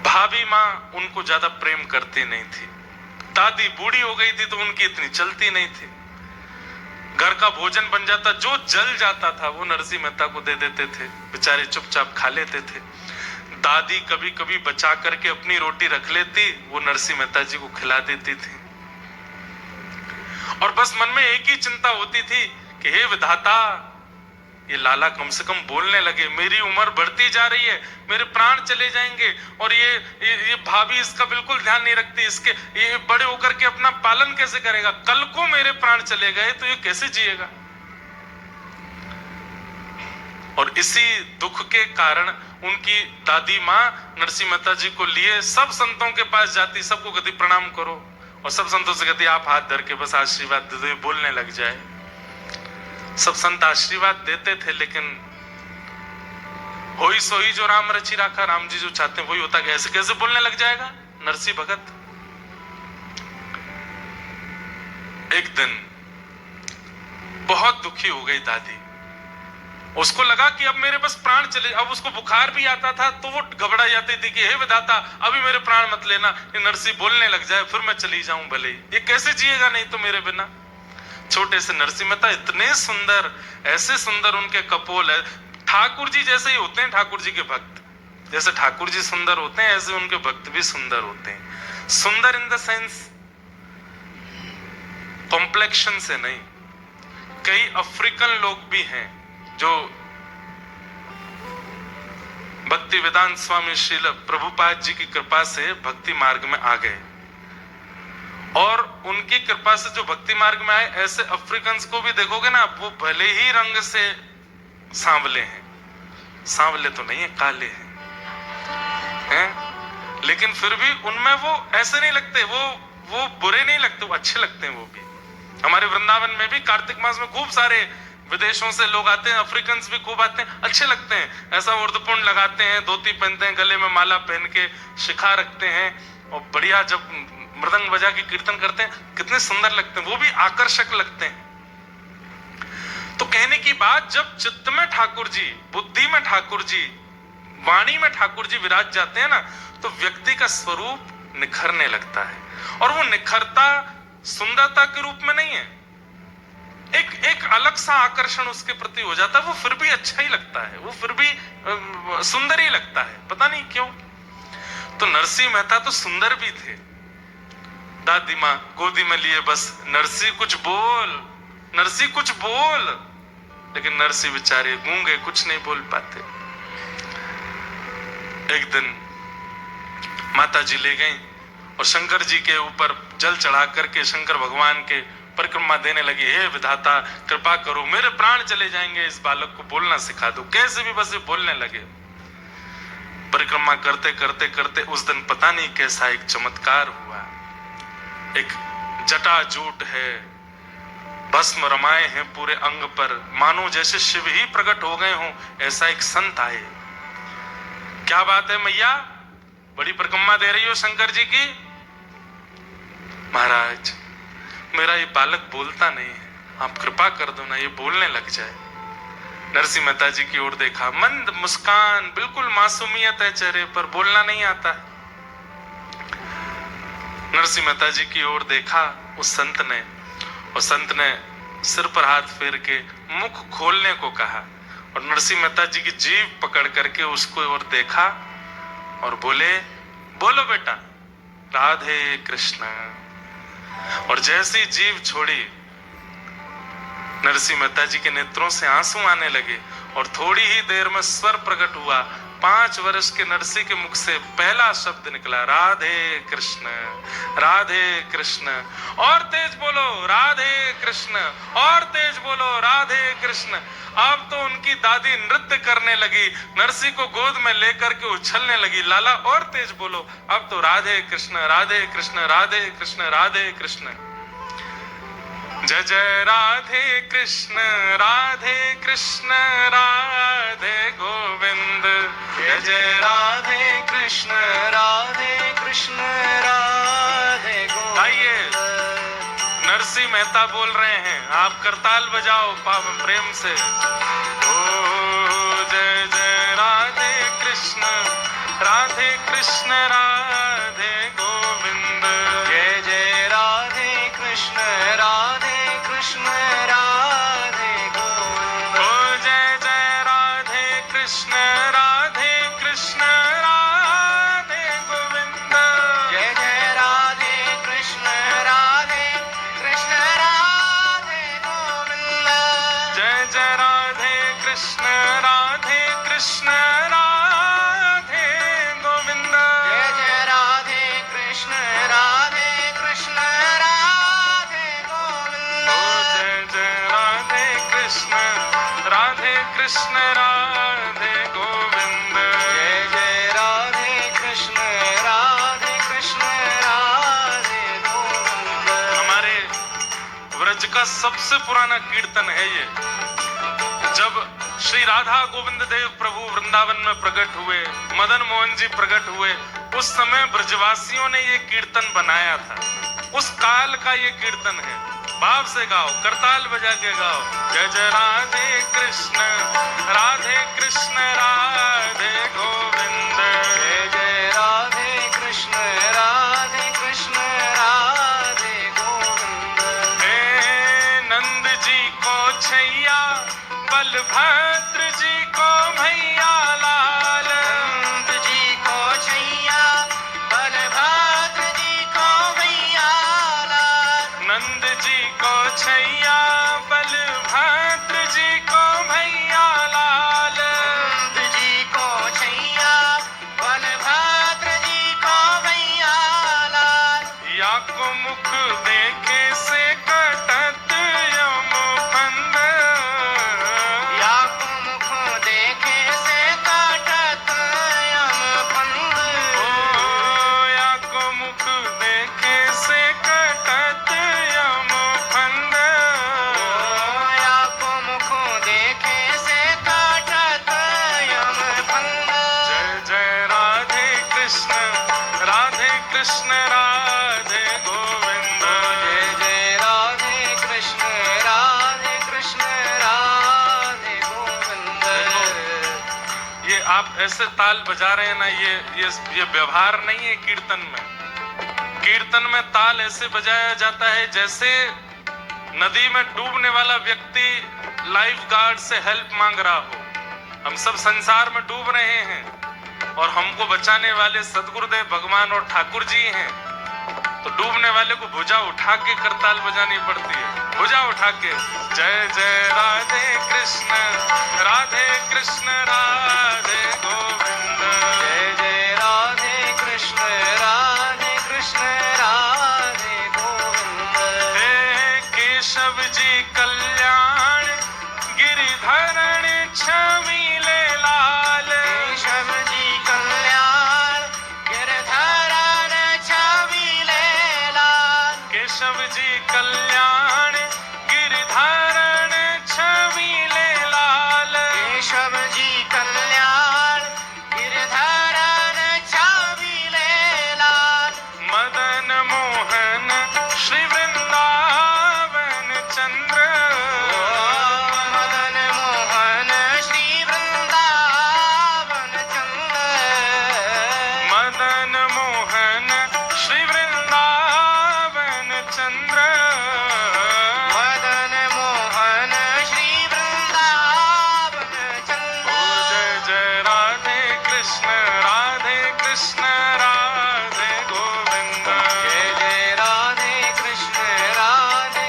भाभी माँ उनको ज्यादा प्रेम करती नहीं थी, दादी बूढ़ी हो गई थी तो उनकी इतनी चलती नहीं थी। घर का भोजन बन जाता, जो जल जाता था वो नरसिंह मेहता को दे देते थे, बेचारे चुपचाप खा लेते थे। दादी कभी कभी बचा करके अपनी रोटी रख लेती, वो नरसिंह मेहता जी को खिला देती थी। और बस मन में एक ही चिंता होती थी कि हे विधाता, ये लाला कम से कम बोलने लगे, मेरी उम्र बढ़ती जा रही है, मेरे प्राण चले जाएंगे, और ये भाभी इसका बिल्कुल ध्यान नहीं रखती, इसके ये बड़े होकर के अपना पालन कैसे करेगा, कल को मेरे प्राण चले गए तो ये कैसे जिएगा। और इसी दुख के कारण उनकी दादी माँ नरसिंह मेहता जी को लिए सब संतों के पास जाती, सबको कहती प्रणाम करो, और सब संतों से कहती आप हाथ धर के बस आशीर्वाद दे दो, बोलने लग जाए। सब संत आशीर्वाद देते थे, लेकिन होई सोई जो राम रची राखा, राम जी जो चाहते हैं वही होता है। ऐसे कैसे बोलने लग जाएगा नरसिंह भगत। एक दिन बहुत दुखी हो गई दादी, उसको लगा कि अब मेरे बस प्राण चले। अब उसको बुखार भी आता था तो वो घबरा जाती थी कि हे विधाता अभी मेरे प्राण मत लेना, ये नरसिंह बोलने लग जाए फिर मैं चली जाऊं, भले ये कैसे जिएगा नहीं तो मेरे बिना। छोटे से नरसिंह मेहता इतने सुंदर, ऐसे सुंदर उनके कपोल है, ठाकुर जी जैसे ही होते हैं ठाकुर जी के भक्त, जैसे ठाकुर जी सुंदर होते हैं ऐसे उनके भक्त भी सुंदर होते हैं। सुंदर इन द सेंस कॉम्प्लेक्शन से नहीं। कई अफ्रीकन लोग भी हैं जो भक्ति वेदांत स्वामी श्रील प्रभुपाद जी की कृपा से भक्ति मार्ग में आ गए, और उनकी कृपा से जो भक्ति मार्ग में आए, ऐसे अफ्रीकन्स को भी देखोगे ना, वो भले ही रंग से सांवले हैं, सांवले तो नहीं है, काले हैं, लेकिन फिर भी उनमें वो ऐसे नहीं लगते, वो बुरे नहीं लगते, वो अच्छे लगते हैं वो भी। हमारे वृंदावन में भी कार्तिक मास में खूब सारे विदेशों से लोग आते हैं, अफ्रीकन्स भी खूब आते हैं, अच्छे लगते हैं, ऐसा उर्दपुंड लगाते हैं, धोती पहनते हैं, गले में माला पहन के शिखा रखते हैं, और बढ़िया जब मृदंग बजा के कीर्तन करते हैं, कितने सुंदर लगते हैं, वो भी आकर्षक लगते हैं। तो कहने की बात, जब चित्त में ठाकुर जी, बुद्धि में ठाकुर जी, वाणी में ठाकुर जी विराज जाते हैं ना, तो व्यक्ति का स्वरूप निखरने लगता है, और वो निखरता सुंदरता के रूप में नहीं है, एक अलग सा आकर्षण उसके प्रति हो जाता है, वो फिर भी अच्छा ही लगता है, वो फिर भी सुंदर ही लगता है, पता नहीं क्यों। तो नरसिंह मेहता तो सुंदर भी थे, दादी माँ गोदी में लिए बस, नरसिंह कुछ बोल, नरसिंह कुछ बोल, लेकिन नरसिंह बेचारे गूंगे, कुछ नहीं बोल पाते। एक दिन माता जी ले गई और शंकर जी के ऊपर जल चढ़ा करके शंकर भगवान के परिक्रमा देने लगी, हे विधाता कृपा करो, मेरे प्राण चले जाएंगे, इस बालक को बोलना सिखा दो। कैसे भी बस ये बोलने लगे। परिक्रमा करते करते करते उस दिन पता नहीं कैसा एक चमत्कार हुआ, एक जटाजूट है, भस्म रमाए हैं पूरे अंग पर, मानो जैसे शिव ही प्रकट हो गए हों, ऐसा एक संत आए। क्या बात है मैया, बड़ी परिक्रमा दे रही हो शंकर जी की? महाराज मेरा ये बालक बोलता नहीं है, आप कृपा कर दो ना, ये बोलने लग जाए। नरसिंह मेहता जी की ओर देखा, मंद मुस्कान, बिल्कुल मासूमियत है चेहरे पर, बोलना नहीं आता है। नरसिंह मेहता जी की ओर देखा उस संत ने, और संत ने सिर पर हाथ फेर के मुख खोलने को कहा, और नरसिंह मेहता जी की जीभ पकड़ करके उसको ओर देखा और बोले, बोलो बेटा राधे कृष्ण। और जैसी जीभ छोड़ी, नरसिंह मेहता जी के नेत्रों से आंसू आने लगे, और थोड़ी ही देर में स्वर प्रकट हुआ। 5 वर्ष के नरसिंह के मुख से पहला शब्द निकला, राधे कृष्ण, राधे कृष्ण। और तेज बोलो राधे कृष्ण, और तेज बोलो राधे कृष्ण। अब तो उनकी दादी नृत्य करने लगी, नरसिंह को गोद में लेकर के उछलने लगी, लाला और तेज बोलो, अब तो राधे कृष्ण, राधे कृष्ण, राधे कृष्ण, राधे कृष्ण। जय जय राधे कृष्ण, राधे कृष्ण, राधे गोविंद, जय जय राधे कृष्ण, राधे कृष्ण, राधे गोविंद। आइए नरसिंह मेहता बोल रहे हैं, आप करताल बजाओ प्रेम से। ओ जय जय राधे कृष्ण, राधे कृष्ण, राधे गोविंद, जय जय राधे कृष्ण, राधे कृष्ण, राधे गोविंद। ओ जय जय राधे कृष्ण, राधे कृष्ण, राधे गोविंद, जय जय राधे कृष्ण, राधे कृष्ण, राधे गोविंद। जय जय राधे कृष्ण, राधे कृष्ण, राधे गोविंद, जय जय राधे कृष्ण, राधे कृष्ण, राधे गोविंद। ओ जय जय राधे कृष्ण, राधे कृष्ण, राधे गोविंद। जय जय राधे कृष्ण, राधे कृष्ण, राधे गोविंद। हमारे व्रज का सबसे पुराना कीर्तन है ये। जब श्री राधा गोविंद देव प्रभु वृंदावन में प्रकट हुए, मदन मोहन जी प्रकट हुए, उस समय ब्रजवासियों ने ये कीर्तन बनाया था। उस काल का ये कीर्तन है। भाव से गाओ, करताल बजा के गाओ। जय जय राधे कृष्ण, राधे कृष्ण, राधे गोविंद, जय जय राधे कृष्ण, राधे कृष्ण, राधे गोविंद। हे नंद जी को छैया, बलभद्र जी को भैया लाल, नंद जी को छैया, बलभद्र जी को भैया लाल। नंद जी को छैया, बलभद्र जी को भैया लाल, नंद ये आप ऐसे ताल बजा रहे हैं ना, ये व्यवहार नहीं है कीर्तन में। कीर्तन में ताल ऐसे बजाया जाता है जैसे नदी में डूबने वाला व्यक्ति लाइफ गार्ड से हेल्प मांग रहा हो। हम सब संसार में डूब रहे हैं और हमको बचाने वाले सदगुरुदेव भगवान और ठाकुर जी हैं। तो डूबने वाले को भुजा उठा के करताल बजानी पड़ती है, भुजा उठा के। जय जय राधे कृष्ण राधे कृष्ण राधे गोविंद, जय जय राधे कृष्ण राधे कृष्ण राधे गोविंद। हे केशव जी कल्याण गिरिधरण छबीले लाल, केशव जी कल्याण गिरधरण छबीले लाल, केशव जी कल्याण गिरिधरण छबीले लाल, केशव जी कल्याण गिरधरण छबीले लाल। मदन मोहन श्री वृंदावन चंद्र, मदन मोहन श्री वृंदावन चंद्र, मदन मोहन श्री वृंदावन चंद्र, मदन मोहन श्री वृंदावन चंद्र। जय जय राधे कृष्ण राधे गोविंद, जय जय राधे कृष्ण राधे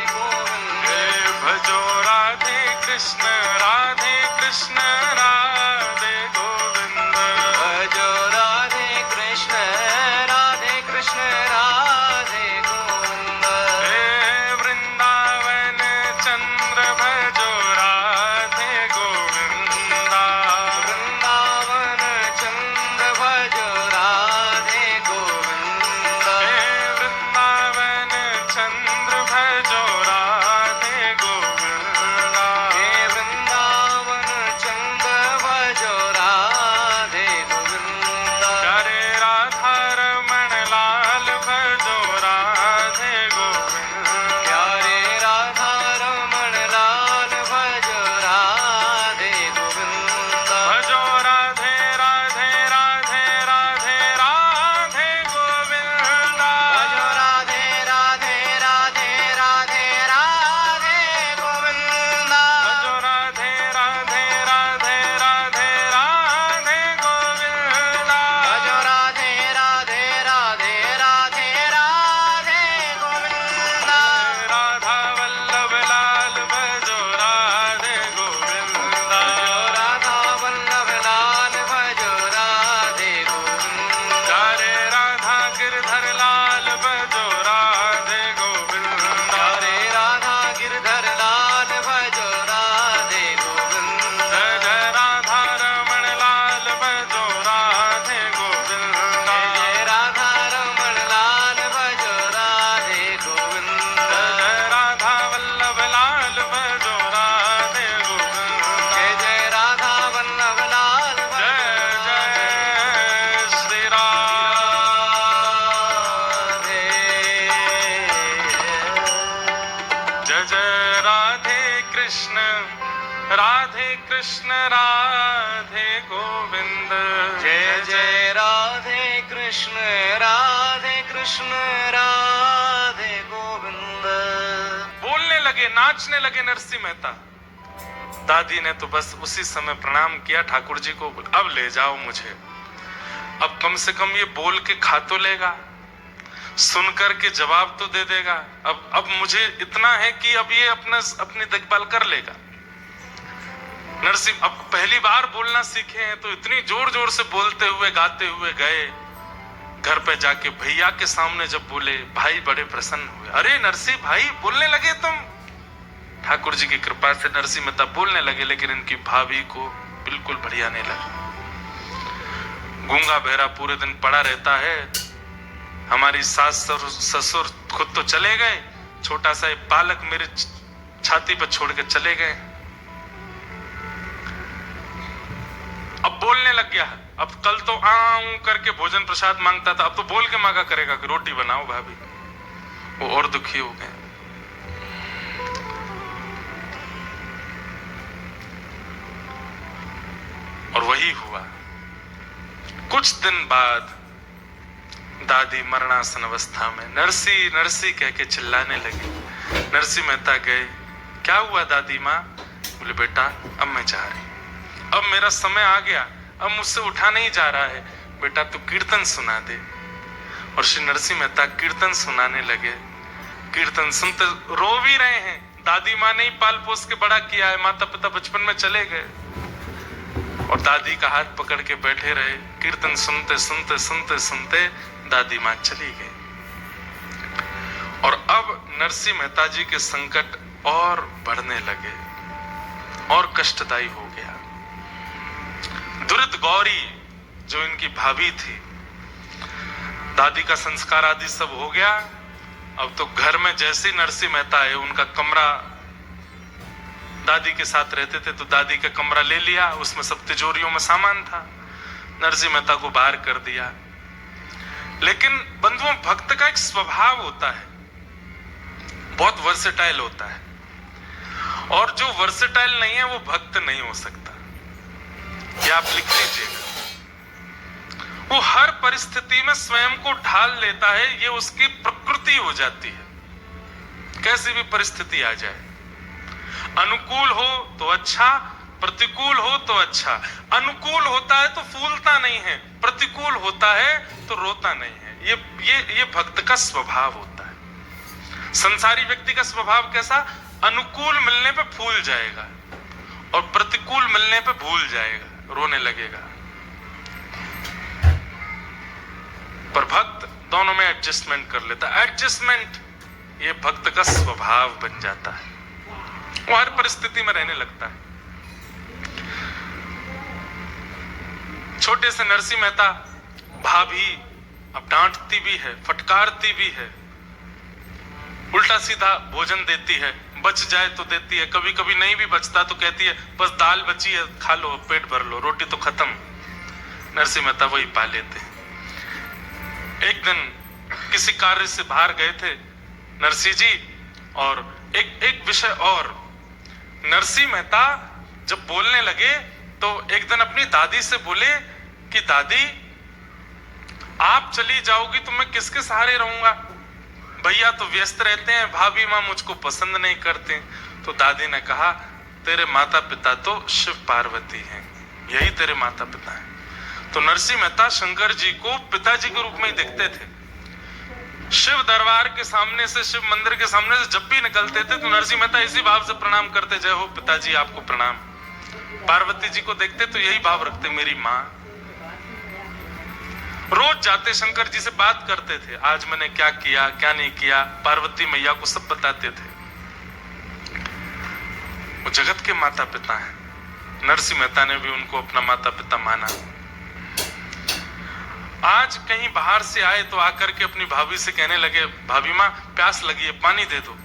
गोविंद। हे भजो राधे कृष्ण राधे गोविंद, भजो राधे कृष्ण राधे गोविंद। हे वृंदावन चंद्र भजो राधे गोविंदा, वृंदावन चंद्र भजो राधे गोविंद। हे वृंदावन चंद्र भजो राधे गोविंदा, हे वृंदावन चंद्र भजो राधे गोविंद। प्यारे राधा रमण लाल भजो राधे गोविंदा, प्यारे राधा रमण लाल भजो राधे गोविंद। भजो राधे राधे राधे राधे राधे गोविंदा, भजो राधे राधे राधे राधे राधे गोविंदा। भजो राधे राधे राधे राधे राधे गोविंदा, भजो राधे राधे राधे राधे राधे गोविंदा। राधा वल्लभ लाल भजो राधे गोविंदा, राधा वल्लभ लाल भजो राधे गोविंदा। प्यारे राधा गिरधर लाल भजो राधे गोविंदा, प्यारे राधा गिरधर लाल भजो राधे गोविंदा। जय जय राधा रमण लाल भजो राधे गोविंदा, जय राधा रमण लाल भजो राधे गोविंदा। जय राधा वल्लभ लाल भजो राधे गोविंदा, जय जय राधा वल्लभ लाल जय जय श्री राधे, जय जय राधे कृष्ण राधे गोविंद, जय जय राधे कृष्ण राधे गोविंद। बोलने लगे, नाचने लगे नरसिंह मेहता। दादी ने तो बस उसी समय प्रणाम किया ठाकुर जी को, अब ले जाओ मुझे, अब कम से कम ये बोल के खा तो लेगा, सुन कर के जवाब तो दे देगा। अब मुझे इतना है कि अब ये अपनी देखभाल कर लेगा। नरसिंह अब पहली बार बोलना सीखे हैं तो इतनी जोर जोर से बोलते हुए गाते हुए गए। घर पे जाके भैया के सामने जब बोले, भाई बड़े प्रसन्न हुए। अरे नरसिंह भाई बोलने लगे तुम। ठाकुर जी की कृपा से नरसिंह मेहता बोलने लगे, लेकिन इनकी भाभी को बिल्कुल बढ़िया नहीं लगा। गूंगा बहरा पूरे दिन पड़ा रहता है। हमारी सास ससुर खुद तो चले गए, छोटा सा एक बालक मेरे छाती पर छोड़ के चले गए। अब बोलने लग गया। अब कल तो आऊं करके भोजन प्रसाद मांगता था, अब तो बोल के मांगा करेगा कि रोटी बनाओ भाभी। वो और दुखी हो गए। वही हुआ। कुछ दिन बाद दादी मरणासन अवस्था में नरसी नरसी कह के चिल्लाने लगी। नरसी मेहता गए, क्या हुआ दादी माँ? बोले बेटा अब मैं जा रही, अब मेरा समय आ गया, अब मुझसे उठा नहीं जा रहा है, बेटा तू कीर्तन सुना दे। और श्री नरसिंह मेहता कीर्तन सुनाने लगे। कीर्तन सुनते रो भी रहे हैं, दादी माँ ने ही पाल पोस के बड़ा किया है, माता पिता बचपन में चले गए और दादी का हाथ पकड़ के बैठे रहे। कीर्तन सुनते सुनते सुनते सुनते दादी माँ चली गई। और अब नरसिंह मेहता जी के संकट और बढ़ने लगे और कष्टदायी हो गया। दुरित गौरी जो इनकी भाभी थी, दादी का संस्कार आदि सब हो गया। अब तो घर में जैसे नरसिंह मेहता है, उनका कमरा दादी के साथ रहते थे तो दादी का कमरा ले लिया, उसमें सब तिजोरियों में सामान था, नरसिंह मेहता को बाहर कर दिया। लेकिन बंधुओं, भक्त का एक स्वभाव होता है, बहुत वर्सेटाइल होता है, और जो वर्सेटाइल नहीं है वो भक्त नहीं हो सकता। ये आप लिख लीजिएगा। वो हर परिस्थिति में स्वयं को ढाल लेता है, ये उसकी प्रकृति हो जाती है, कैसी भी परिस्थिति आ जाए। अनुकूल हो तो अच्छा, प्रतिकूल हो तो अच्छा। अनुकूल होता है तो फूलता नहीं है, प्रतिकूल होता है तो रोता नहीं है। ये भक्त का स्वभाव होता है। संसारी व्यक्ति का स्वभाव कैसा? अनुकूल मिलने पे फूल जाएगा और प्रतिकूल मिलने पे भूल जाएगा, रोने लगेगा। पर भक्त दोनों में एडजस्टमेंट कर लेता है। एडजस्टमेंट ये भक्त का स्वभाव बन जाता है, वो हर परिस्थिति में रहने लगता है। छोटे से नरसिंह मेहता भाभी अब डांटती भी है, फटकारती भी है, उल्टा सीधा भोजन देती है, बच जाए तो देती है, कभी कभी नहीं भी बचता तो कहती है बस दाल बची है खा लो, पेट भर लो, रोटी तो खत्म। नरसिंह मेहता वही पा लेते। एक दिन किसी कार्य से बाहर गए थे नरसिंह जी, और एक विषय और, नरसिंह मेहता जब बोलने लगे तो एक दिन अपनी दादी से बोले कि दादी आप चली जाओगी तो मैं किसके सहारे रहूंगा? भैया तो व्यस्त रहते हैं, भाभी माँ मुझको पसंद नहीं करते। तो दादी ने कहा तेरे माता पिता तो शिव पार्वती हैं, यही तेरे माता पिता हैं। तो नरसिंह मेहता शंकर जी को पिताजी के रूप में ही देखते थे। शिव दरबार के सामने से, शिव मंदिर के सामने से जब भी निकलते थे तो नरसिंह मेहता इसी भाव से प्रणाम करते, जय हो पिताजी आपको प्रणाम। पार्वती जी को देखते तो यही भाव रखते, मेरी माँ। रोज जाते शंकर जी से बात करते थे, आज मैंने क्या किया क्या नहीं किया, पार्वती मैया को सब बताते थे। वो जगत के माता पिता हैं। नरसिंह मेहता ने भी उनको अपना माता पिता माना। आज कहीं बाहर से आए तो आकर के अपनी भाभी से कहने लगे, भाभी माँ प्यास लगी है, पानी दे दो।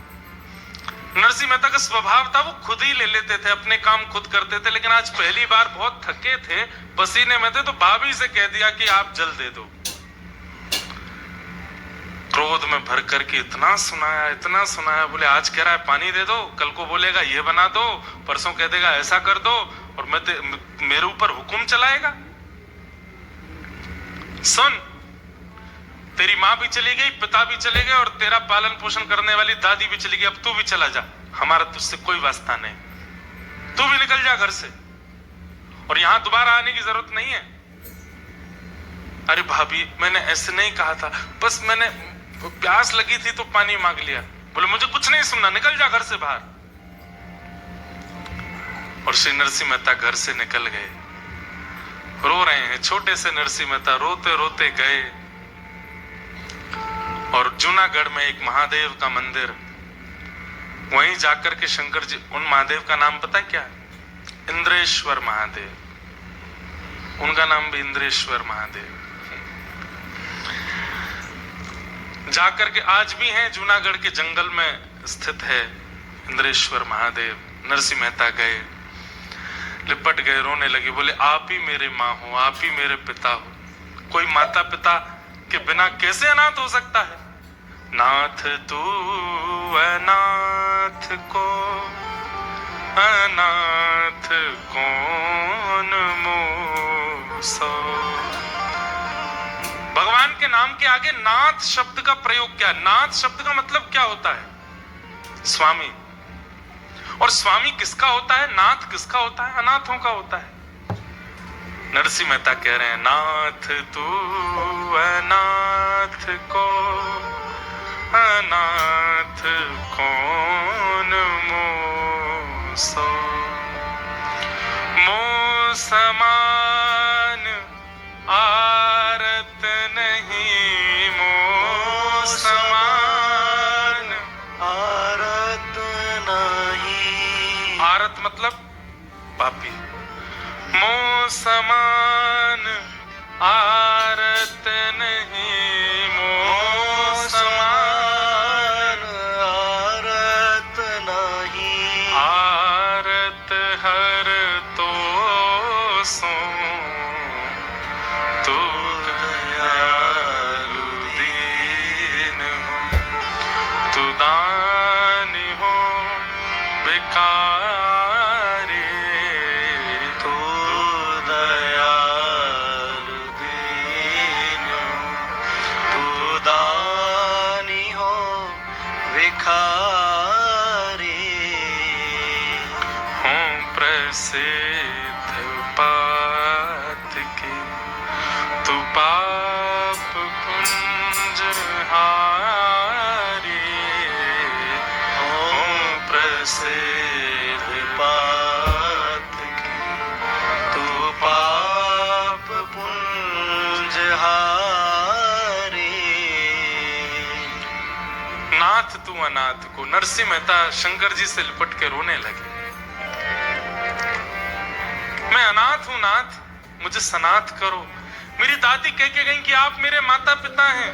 नरसिंह मेहता का स्वभाव था वो खुद ही ले लेते थे, अपने काम खुद करते थे। लेकिन आज पहली बार बहुत थके थे, पसीने में थे, तो भाभी से कह दिया कि आप जल दे दो। क्रोध में भर करके इतना सुनाया, बोले आज कह रहा है पानी दे दो, कल को बोलेगा ये बना दो, परसों कह देगा ऐसा कर दो, और मेरे ऊपर हुक्म चलाएगा। सुन, तेरी माँ भी चली गई, पिता भी चले गए, और तेरा पालन पोषण करने वाली दादी भी चली गई, अब तू भी चला जा, हमारा तुझसे कोई वास्ता नहीं, तू भी निकल जा घर से, और यहां दोबारा आने की जरूरत नहीं है। अरे भाभी मैंने ऐसे नहीं कहा था, बस मैंने प्यास लगी थी तो पानी मांग लिया। बोले मुझे कुछ नहीं सुनना, निकल जा घर से बाहर। और श्री नरसिंह मेहता घर से निकल गए, रो रहे हैं। छोटे से नरसिंह मेहता रोते रोते गए, और जूनागढ़ में एक महादेव का मंदिर, वहीं जाकर के शंकर जी, उन महादेव का नाम पता है क्या? इंद्रेश्वर महादेव, उनका नाम भी इंद्रेश्वर महादेव। जाकर के आज भी हैं, जूनागढ़ के जंगल में स्थित है इंद्रेश्वर महादेव। नरसिंह मेहता गए, लिपट गए, रोने लगे, बोले आप ही मेरे माँ हो, आप ही मेरे पिता हो। कोई माता पिता के बिना कैसे अनाथ हो सकता है? नाथ तू अनाथ को अनाथ कौन मोह सो। भगवान के नाम के आगे नाथ शब्द का प्रयोग क्या? नाथ शब्द का मतलब क्या होता है? स्वामी। और स्वामी किसका होता है? नाथ किसका होता है? अनाथों का होता है। नरसिंह मेहता कह रहे हैं, नाथ तू अनाथ को अनाथ कौन मोसो। मो समान आरत नहीं, मो समान आरत नहीं। आरत मतलब पापी। मो समान आरत नहीं, मो समान आरत नहीं। आरत हर तो सो तू दयालु दीन हो, तू दानी हो बेकारी, तू दयालु दीन हो, तू दानी हो भिखारी। हूँ प्रसिद्ध पात के, तू पाप कुंज हारी। हूँ प्रसिद्ध पात की, तू पाप पुंज हारी। नाथ तू अनाथ को। नरसिंह मेहता शंकर जी से लिपट के रोने लगे। मैं अनाथ हूं नाथ, मुझे सनाथ करो। मेरी दादी कह के गई कि आप मेरे माता पिता हैं।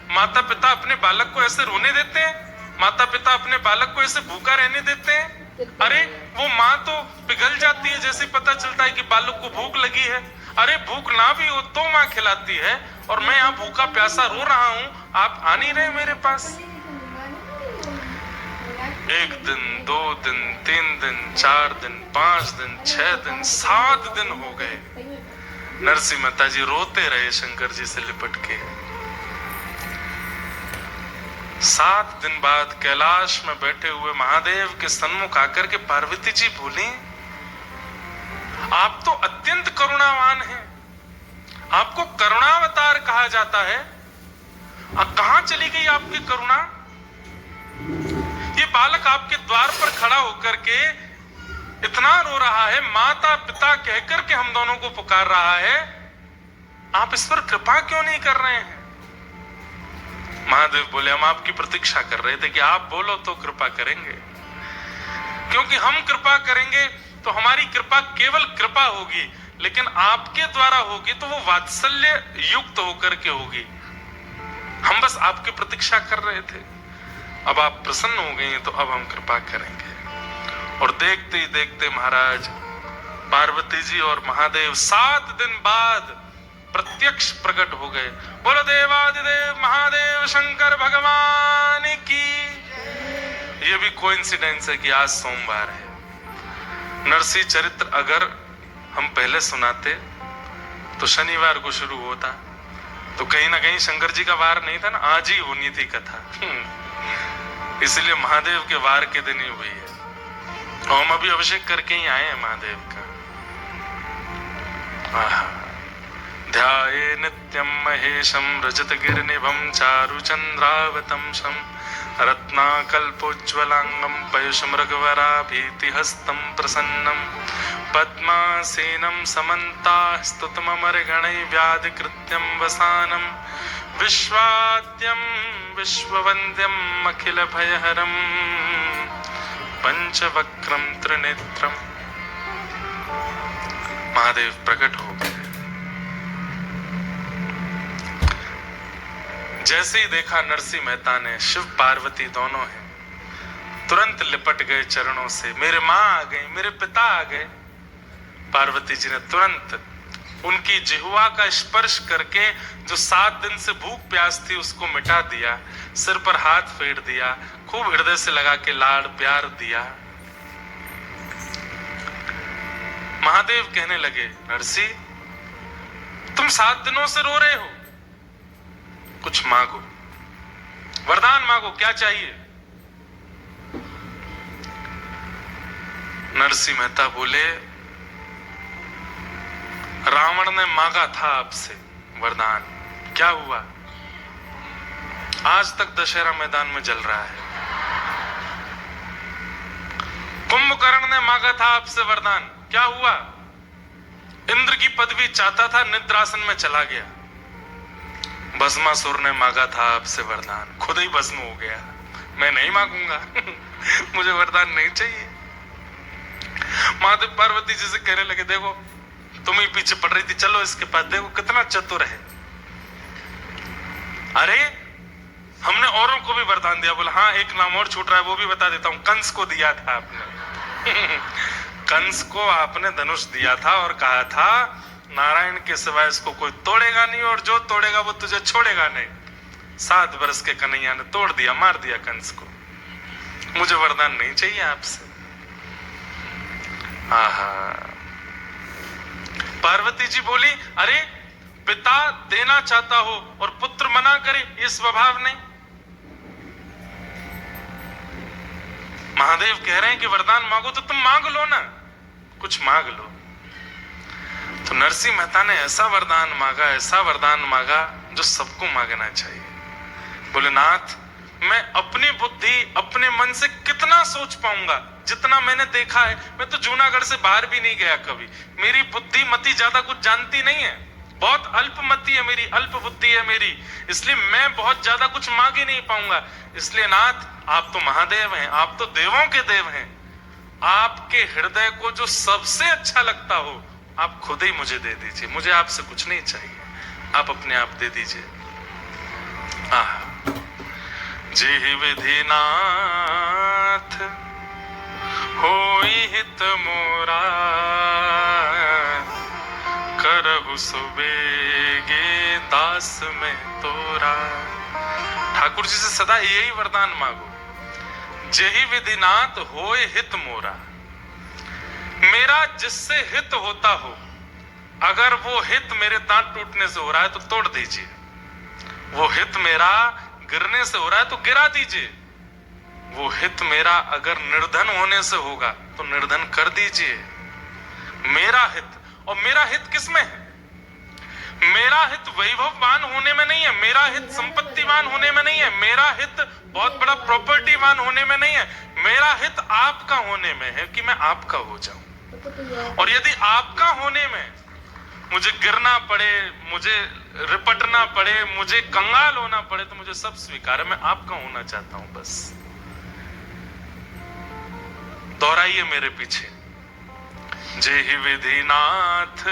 माता पिता अपने बालक को ऐसे रोने देते हैं? माता पिता अपने बालक को ऐसे भूखा रहने देते हैं? अरे वो माँ तो पिघल जाती है जैसे पता चलता है कि बालक को भूख लगी है। अरे भूख ना भी हो तो माँ खिलाती है, और मैं यहाँ भूखा प्यासा रो रहा हूँ, आप आ नहीं रहे मेरे पास। 1 दिन 2 दिन 3 दिन 4 दिन 5 दिन 6 दिन 7 दिन हो गए। नरसिंह मेहता जी रोते रहे शंकर जी से लिपट के। 7 दिन बाद कैलाश में बैठे हुए महादेव के सन्मुख आकर के पार्वती जी बोली, आप तो अत्यंत करुणावान हैं, आपको करुणावतार कहा जाता है। कहां चली गई आपकी करुणा? ये बालक आपके द्वार पर खड़ा होकर के इतना रो रहा है, माता पिता कहकर के हम दोनों को पुकार रहा है, आप इस पर कृपा क्यों नहीं कर रहे हैं? महादेव बोले, हम आपकी प्रतीक्षा कर रहे थे कि आप बोलो तो कृपा करेंगे, क्योंकि हम कृपा करेंगे तो हमारी कृपा केवल कृपा होगी, लेकिन आपके द्वारा होगी तो वो वात्सल्य युक्त होकर के होगी। हम बस आपकी प्रतीक्षा कर रहे थे, अब आप प्रसन्न हो गए हैं तो अब हम कृपा करेंगे। और देखते ही देखते महाराज पार्वती जी और महादेव 7 दिन बाद प्रत्यक्ष प्रकट हो गए। बोलो देवादिदेव महादेव शंकर भगवान की। ये भी कोइंसिडेंस है कि आज सोमवार है। नरसिंह चरित्र अगर हम पहले सुनाते तो शनिवार को शुरू होता, तो कहीं ना कहीं शंकर जी का वार नहीं था ना, आज ही होनी थी कथा। इसलिए महादेव के वार के दिन ही हुई है। हम अभी अभिषेक करके ही आए हैं महादेव का। ध्याये नित्यं महेशं रजतगिरिनिभं चारुचन्द्रावतंसं रत्नाकल्पोज्ज्वलांगं पयुषमृगवराभीतिहस्तं प्रसन्नं पद्मासीनं समन्ताः स्तुतममरगणैः व्याधिकृत्यं वसानं विश्वाद्यं विश्ववन्द्यम् अखिलभयहरं पंचवक्रं त्रिनेत्रं। महादेव प्रकट हो गए। जैसे ही देखा नरसिंह मेहता ने शिव पार्वती दोनों हैं, तुरंत लिपट गए चरणों से। मेरे माँ आ गई, मेरे पिता आ गए। पार्वती जी ने तुरंत उनकी जिह्वा का स्पर्श करके जो 7 दिन से भूख प्यास थी उसको मिटा दिया, सिर पर हाथ फेर दिया, खूब हृदय से लगा के लाड़ प्यार दिया। महादेव कहने लगे, नरसिंह तुम 7 दिनों से रो रहे हो, कुछ मांगो, वरदान मांगो, क्या चाहिए? नरसिंह मेहता बोले, रावण ने मांगा था आपसे वरदान, क्या हुआ? आज तक दशहरा मैदान में जल रहा है। कुंभकर्ण ने मांगा था आपसे वरदान, क्या हुआ? इंद्र की पदवी चाहता था, निद्रासन में चला गया। भस्मासुर ने मांगा था आपसे वरदान, खुद ही भस्म हो गया। मैं नहीं मांगूंगा मुझे वरदान नहीं चाहिए। महादेव पार्वती जी से कहने लगे, देखो तुम ही पीछे पड़ रही थी, चलो इसके पास, देखो कितना चतुर है। अरे हमने औरों को भी वरदान दिया। बोला हाँ, एक नाम और छूट रहा है, वो भी बता देता हूं। कंस को दिया था आपने कंस को आपने धनुष दिया था और कहा था नारायण के सिवाय इसको कोई तोड़ेगा नहीं, और जो तोड़ेगा वो तुझे छोड़ेगा नहीं। 7 वर्ष के कन्हैया ने तोड़ दिया, मार दिया कंस को। मुझे वरदान नहीं चाहिए आपसे। आहा। पार्वती जी बोली, अरे पिता देना चाहता हो और पुत्र मना करे, ये स्वभाव नहीं। महादेव कह रहे हैं कि वरदान मांगो तो तुम मांग लो ना, कुछ मांग लो। तो नरसिंह मेहता ने ऐसा वरदान मांगा, ऐसा वरदान मांगा जो सबको मांगना चाहिए। बोले नाथ, मैं अपनी बुद्धि अपने मन से कितना सोच पाऊंगा? जितना मैंने देखा है, मैं तो जूनागढ़ से बाहर भी नहीं गया कभी। मेरी बुद्धि मति ज्यादा कुछ जानती नहीं है, बहुत अल्पमति है मेरी, अल्प बुद्धि है मेरी, इसलिए मैं बहुत ज्यादा कुछ मांग ही नहीं पाऊंगा। इसलिए नाथ, आप तो महादेव हैं, आप तो देवों के देव हैं, आपके हृदय को जो सबसे अच्छा लगता हो आप खुद ही मुझे दे दीजिए। मुझे आपसे कुछ नहीं चाहिए, आप अपने आप दे दीजिए। जेहि विधि नाथ होई हित मोरा, करहु सुबेगे दास में तोरा। ठाकुर जी से सदा यही वरदान मांगो, जेहि विधि नाथ होए हित मोरा। मेरा जिससे हित होता हो, अगर वो हित मेरे दांत टूटने से हो रहा है तो तोड़ दीजिए, वो हित मेरा गिरने से हो रहा है तो गिरा दीजिए, वो हित मेरा अगर निर्धन होने से होगा तो निर्धन कर दीजिए। मेरा हित, और मेरा हित किसमें है? मेरा हित वैभववान होने में नहीं है, मेरा हित संपत्तिवान होने में नहीं है, मेरा हित बहुत बड़ा प्रॉपर्टीवान होने में नहीं है, मेरा हित आपका होने में है कि मैं आपका हो जाऊं। और यदि आपका होने में मुझे गिरना पड़े, मुझे रिपटना पड़े, मुझे कंगाल होना पड़े, तो मुझे सब स्वीकार है, मैं आपका होना चाहता हूं। बस दोहराइए मेरे पीछे, जेहि विधि नाथ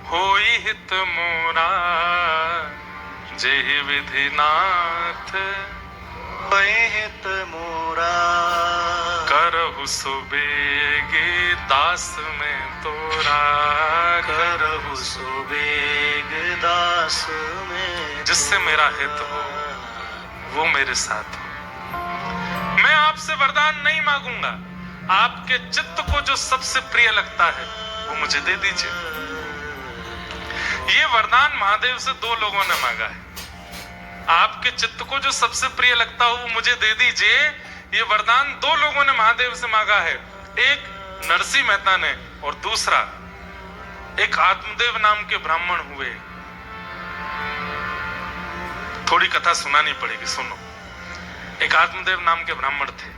होई हित मोरा, जेहि विधि नाथ होई हित मोरा, करहु सुबेगे दास में तोरा, करहु सुबेग दास में। जिससे मेरा हित हो वो मेरे साथ हो। मैं आपसे वरदान नहीं मांगूंगा, आपके चित्त को जो सबसे प्रिय लगता है वो मुझे दे दीजिए। ये वरदान महादेव से 2 लोगों ने मांगा है। आपके चित्त को जो सबसे प्रिय लगता हो वो मुझे दे दीजिए, ये वरदान 2 लोगों ने महादेव से मांगा है। एक नरसिंह मेहता ने और दूसरा एक आत्मदेव नाम के ब्राह्मण हुए। थोड़ी कथा सुनानी पड़ेगी, सुनो। एक आत्मदेव नाम के ब्राह्मण थे,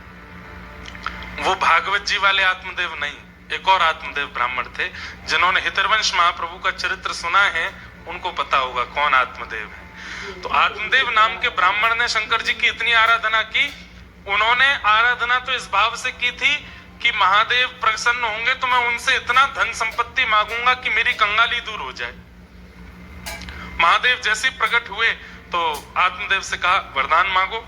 वो भागवत जी वाले आत्मदेव नहीं, एक और आत्मदेव ब्राह्मण थे जिन्होंने हितरवंश महाप्रभु का चरित्र सुना है, उनको पता होगा कौन आत्मदेव है। तो आत्मदेव नाम के ब्राह्मण ने शंकर जी की इतनी आराधना की, उन्होंने आराधना तो इस भाव से की थी कि महादेव प्रसन्न होंगे तो मैं उनसे इतना धन संपत्ति मांगूंगा कि मेरी कंगाली दूर हो जाए। महादेव जैसे प्रकट हुए तो आत्मदेव से कहा वरदान मांगो।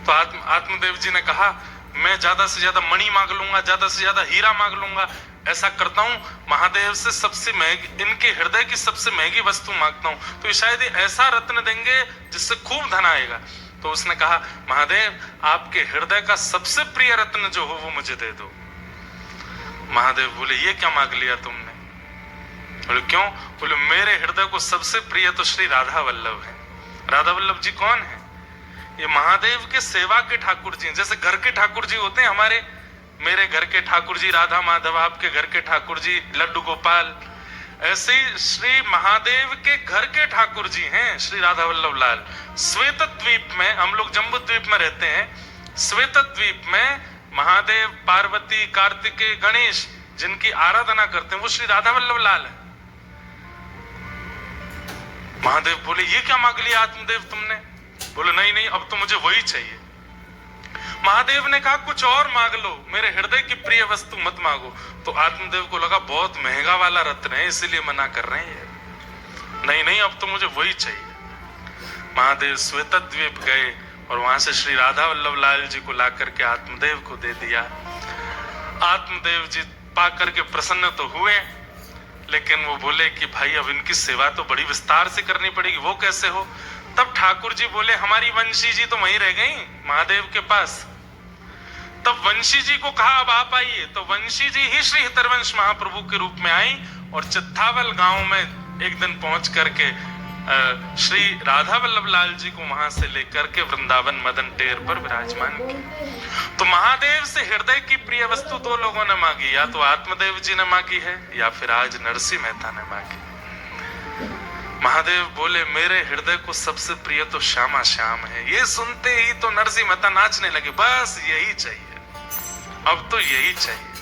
तो आत्मदेव जी ने कहा मैं ज्यादा से ज्यादा मणि मांग लूंगा, ज्यादा से ज्यादा हीरा मांग लूंगा। ऐसा करता हूं, महादेव से सबसे महंगी, इनके हृदय की सबसे महंगी वस्तु मांगता हूं, तो शायद ऐसा रत्न देंगे जिससे खूब धन आएगा। तो उसने कहा महादेव आपके हृदय का सबसे प्रिय रत्न जो हो वो मुझे दे दो। महादेव बोले ये क्या मांग लिया तुमने, बोले क्यों? बोले मेरे हृदय को सबसे प्रिय तो श्री राधा वल्लभ है। राधा वल्लभ जी कौन है? ये महादेव के सेवा के ठाकुर जी। जैसे घर के ठाकुर जी होते हैं हमारे, मेरे घर के ठाकुर जी राधा माधव, आपके घर के ठाकुर जी लड्डू गोपाल, ऐसे ही श्री महादेव के घर के ठाकुर जी हैं श्री राधा वल्लभ लाल। श्वेत द्वीप में, हम लोग जम्बू द्वीप में रहते हैं, श्वेत द्वीप में महादेव, पार्वती, कार्तिकेय, गणेश जिनकी आराधना करते हैं वो श्री राधा वल्लभ लाल है। महादेव बोले ये क्या मांग लिया आत्मदेव तुमने? बोले नहीं नहीं, अब तो मुझे वही चाहिए। महादेव ने कहा कुछ और मांग लो, मेरे हृदय की प्रिय वस्तु मत मांगो। तो आत्मदेव को लगा बहुत महंगा वाला रत्न है इसीलिए मना कर रहे हैं। नहीं नहीं, अब तो मुझे वही चाहिए। महादेव श्वेत द्वीप गए और वहां से श्री राधा वल्लभ लाल जी को ला करके आत्मदेव को दे दिया। आत्मदेव जी पा करके प्रसन्न तो हुए, लेकिन वो बोले कि भाई अब इनकी सेवा तो बड़ी विस्तार से करनी पड़ेगी। वो कैसे हो? तब ठाकुर जी बोले हमारी वंशी जी तो वहीं रह गई महादेव के पास। तब वंशी जी को कहा अब आप आइए। तो वंशी जी ही श्री हितरवंश महाप्रभु के रूप में आई और चित्तावल गांव में एक दिन पहुंच करके श्री राधा वल्लभ लाल जी को वहां से लेकर के वृंदावन मदन टेर पर विराजमान किया। तो महादेव से हृदय की प्रिय वस्तु दो लोगों ने मांगी, या तो आत्मदेव जी ने मांगी है या फिर आज नरसिंह मेहता ने मांगी। महादेव बोले मेरे हृदय को सबसे प्रिय तो श्यामा श्याम है। ये सुनते ही तो नरसिंह मेहता नाचने लगे, बस यही चाहिए, अब तो यही चाहिए।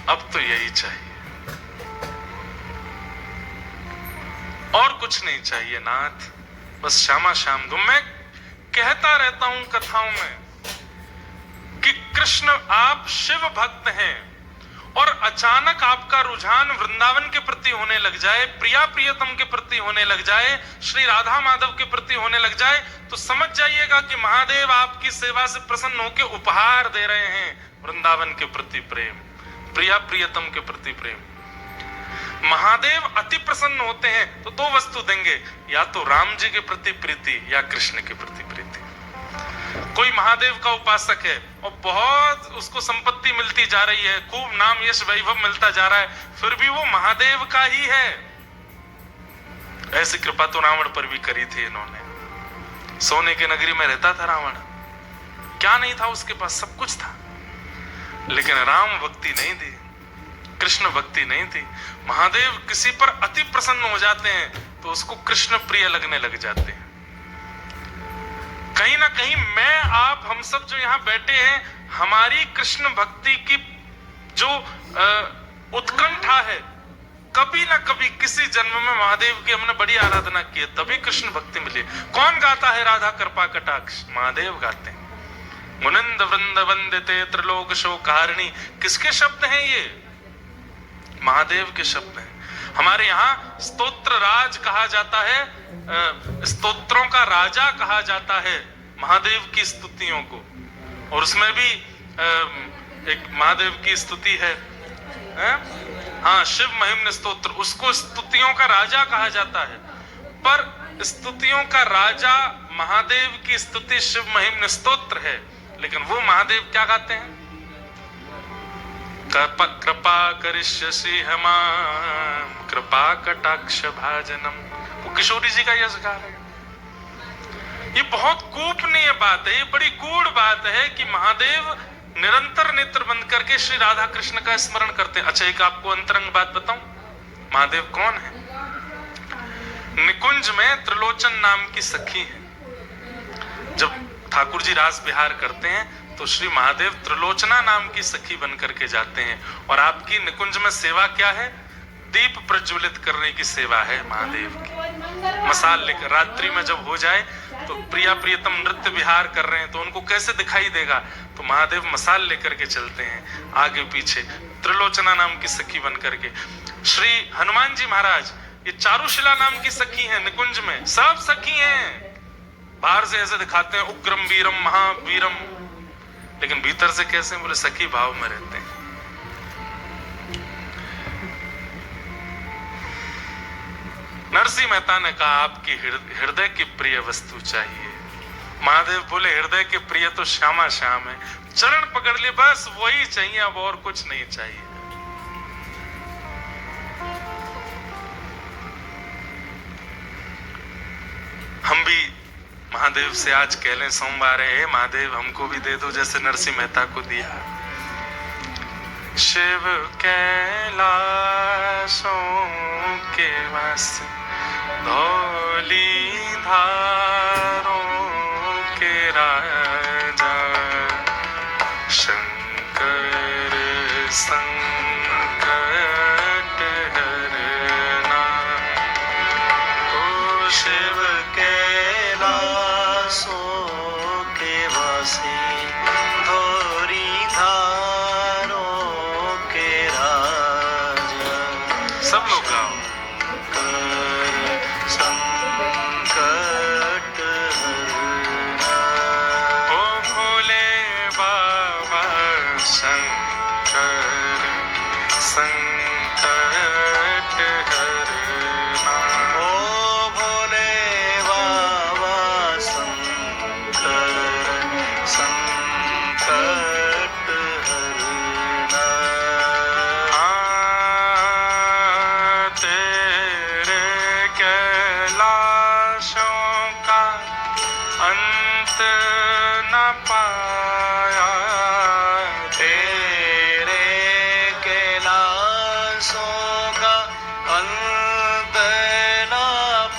अब तो यही चाहिए, और कुछ नहीं चाहिए नाथ, बस श्यामा श्याम दो। मैं कहता रहता हूं कथाओं में कि कृष्ण आप शिव भक्त हैं और अचानक आपका रुझान वृंदावन के प्रति होने लग जाए, प्रिया प्रियतम के प्रति होने लग जाए, श्री राधा माधव के प्रति होने लग जाए, तो समझ जाइएगा कि महादेव आपकी सेवा से प्रसन्न होकर उपहार दे रहे हैं वृंदावन के प्रति प्रेम, प्रिया प्रियतम के प्रति प्रेम। महादेव अति प्रसन्न होते हैं तो दो वस्तु देंगे, या तो राम जी के प्रति प्रीति या कृष्ण के प्रति प्रीति। कोई महादेव का उपासक है और बहुत उसको संपत्ति मिलती जा रही है, खूब नाम यश वैभव मिलता जा रहा है, फिर भी वो महादेव का ही है। ऐसी कृपा तो रावण पर भी करी थी इन्होंने। सोने के नगरी में रहता था रावण, क्या नहीं था उसके पास? सब कुछ था, लेकिन राम भक्ति नहीं थी, कृष्ण भक्ति नहीं थी। महादेव किसी पर अति प्रसन्न हो जाते हैं तो उसको कृष्ण प्रिय लगने लग जाते हैं। कहीं ना कहीं मैं, आप, हम सब जो यहाँ बैठे हैं, हमारी कृष्ण भक्ति की जो उत्कंठा है, कभी ना कभी किसी जन्म में महादेव की हमने बड़ी आराधना की है, तभी कृष्ण भक्ति मिली। कौन गाता है राधा कृपा कटाक्ष? महादेव गाते हैं। मुनिंद वृंद वंदिते त्रिलोक शोकारिणी, किसके शब्द हैं ये? महादेव के शब्द हैं। हमारे यहाँ स्तोत्र राज कहा जाता है, स्तोत्रों का राजा कहा जाता है महादेव की स्तुतियों को, और उसमें भी एक महादेव की स्तुति है, हाँ, शिव महिम्न स्तोत्र, उसको स्तुतियों का राजा कहा जाता है। पर स्तुतियों का राजा महादेव की स्तुति शिव महिम्न स्तोत्र है, लेकिन वो महादेव क्या गाते हैं? कृपा करिष्यसि हमाम कृपा कटाक्ष भाजनम। वो किशोरी जी का यश गा रहे हैं। ये बहुत गोपनीय बात है, ये बड़ी गूढ़ बात है कि महादेव निरंतर नेत्र बंद करके श्री राधा कृष्ण का स्मरण करते हैं। अच्छा, एक आपको अंतरंग बात बताऊं, महादेव कौन है? निकुंज में त्रिलोचन नाम की सखी है। जब ठाकुर जी रास विहार करते हैं तो श्री महादेव त्रिलोचना नाम की सखी बन करके जाते हैं, और आपकी निकुंज में सेवा क्या है? दीप प्रज्वलित करने की सेवा है महादेव की। मसाल लेकर रात्रि में जब हो जाए तो प्रिया प्रियतम नृत्य विहार कर रहे हैं तो उनको कैसे दिखाई देगा? तो महादेव मसाल लेकर के चलते हैं आगे पीछे, त्रिलोचना नाम की सखी बन करके। श्री हनुमान जी महाराज ये चारुशिला नाम की सखी है, निकुंज में सब सखी हैं। बाहर से ऐसे दिखाते हैं उग्रम वीरम महावीरम, लेकिन भीतर से कैसे? बोले सखी भाव में रहते हैं। नरसिंह मेहता ने कहा आपकी हृदय की प्रिय वस्तु चाहिए। महादेव बोले हृदय के प्रिय तो श्यामा श्याम है, चरण पकड़ लिए, बस वही चाहिए, अब और कुछ नहीं चाहिए। हम भी महादेव से आज कह लें सोमवार है, महादेव हमको भी दे दो जैसे नरसिंह मेहता को दिया। शिव कैलाशों के वास धौली धारों के राजा, शंकर संकट हरना। ओ शिव कैलाशों के वासी, धौरी धारों के राजा, सब लोग गाओ। संकट हरना। ओ भोले बाबा शंकर संकट हरना। ओ भोले बाबा शंकर संकट हरना। तेरे कैलाशों का अंत न पाया, तेरे कैलाशों का अंत न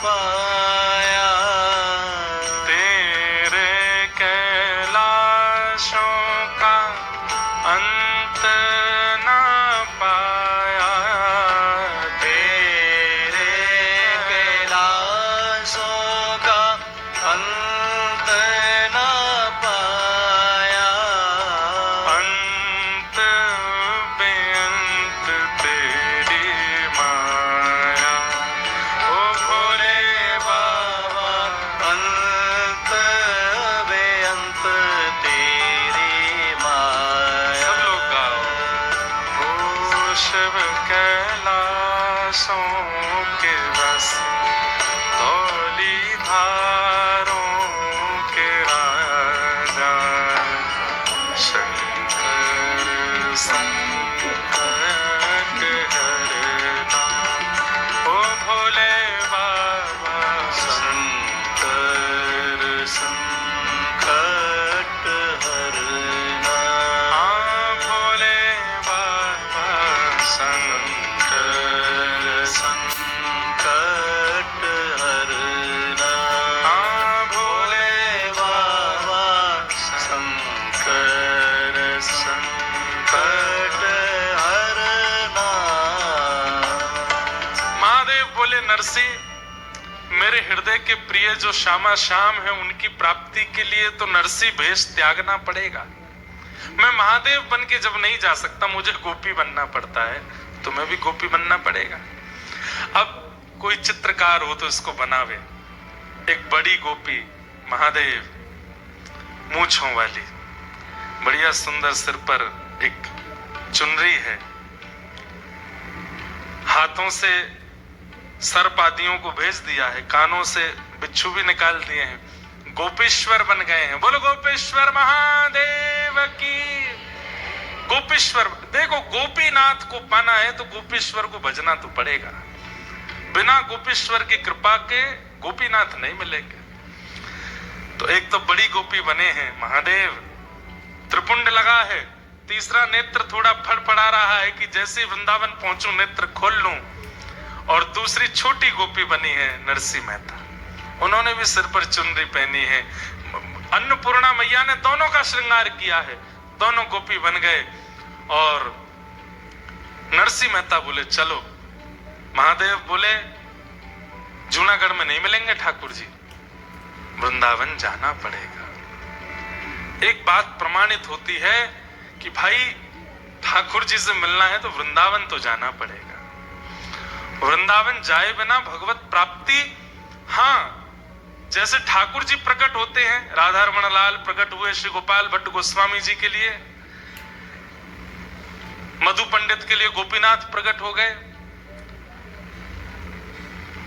पाया। तेरे कैलाशों का अंत न पाया। तेरे कैलाशों का अंत न पाया। अंत बेअंत तेरी माया। ओ भोले बाबा अंत बेअंत तेरी माया। सब लोग गाओ। ओ शिव कैलाशों के बस धौली धारों के राजा, शंकर संकट हरना। ओ भोले बाबा शंकर संकट हरना। भोले बाबा शंकर संकट हरना। भोले बाबा शंकर संकट हरना। महादेव बोले नरसिंह, मेरे हृदय के प्रिय जो श्यामा श्याम है उनकी प्राप्ति के लिए तो नरसिंह भेष त्यागना पड़ेगा। मैं महादेव बन के जब नहीं जा सकता, मुझे गोपी बनना पड़ता है, तो मैं भी गोपी बनना पड़ेगा। अब कोई चित्रकार हो तो इसको बनावे। एक बड़ी गोपी महादेव, मूंछों वाली, बढ़िया सुंदर, सिर पर एक चुनरी है, हाथों से सर्प आदियों को भेज दिया है, कानों से बिच्छू भी निकाल दिए हैं, गोपेश्वर बन गए हैं। बोलो गोपेश्वर महादेव की। गोपेश्वर, देखो गोपीनाथ को पाना है तो गोपेश्वर को भजना तो पड़ेगा। बिना गोपेश्वर की कृपा के गोपीनाथ नहीं मिलेंगे। तो एक तो बड़ी गोपी बने हैं महादेव, त्रिपुंड लगा है, तीसरा नेत्र थोड़ा फड़फड़ा रहा है कि जैसे वृंदावन पहुंचूं नेत्र खोल लूं। और दूसरी छोटी गोपी बनी है नरसिंह मेहता, उन्होंने भी सिर पर चुनरी पहनी है। अन्नपूर्णा मैया ने दोनों का श्रृंगार किया है, दोनों गोपी बन गए। और नरसिंह मेहता बोले चलो। महादेव बोले जूनागढ़ में नहीं मिलेंगे ठाकुर जी, वृंदावन जाना पड़ेगा। एक बात प्रमाणित होती है कि भाई ठाकुर जी से मिलना है तो वृंदावन तो जाना पड़ेगा। वृंदावन जाए बिना भगवत प्राप्ति, हाँ, जैसे ठाकुर जी प्रकट होते हैं, राधा रमण लाल प्रकट हुए श्री गोपाल भट्ट गोस्वामी जी के लिए, मधु पंडित के लिए गोपीनाथ प्रकट हो गए,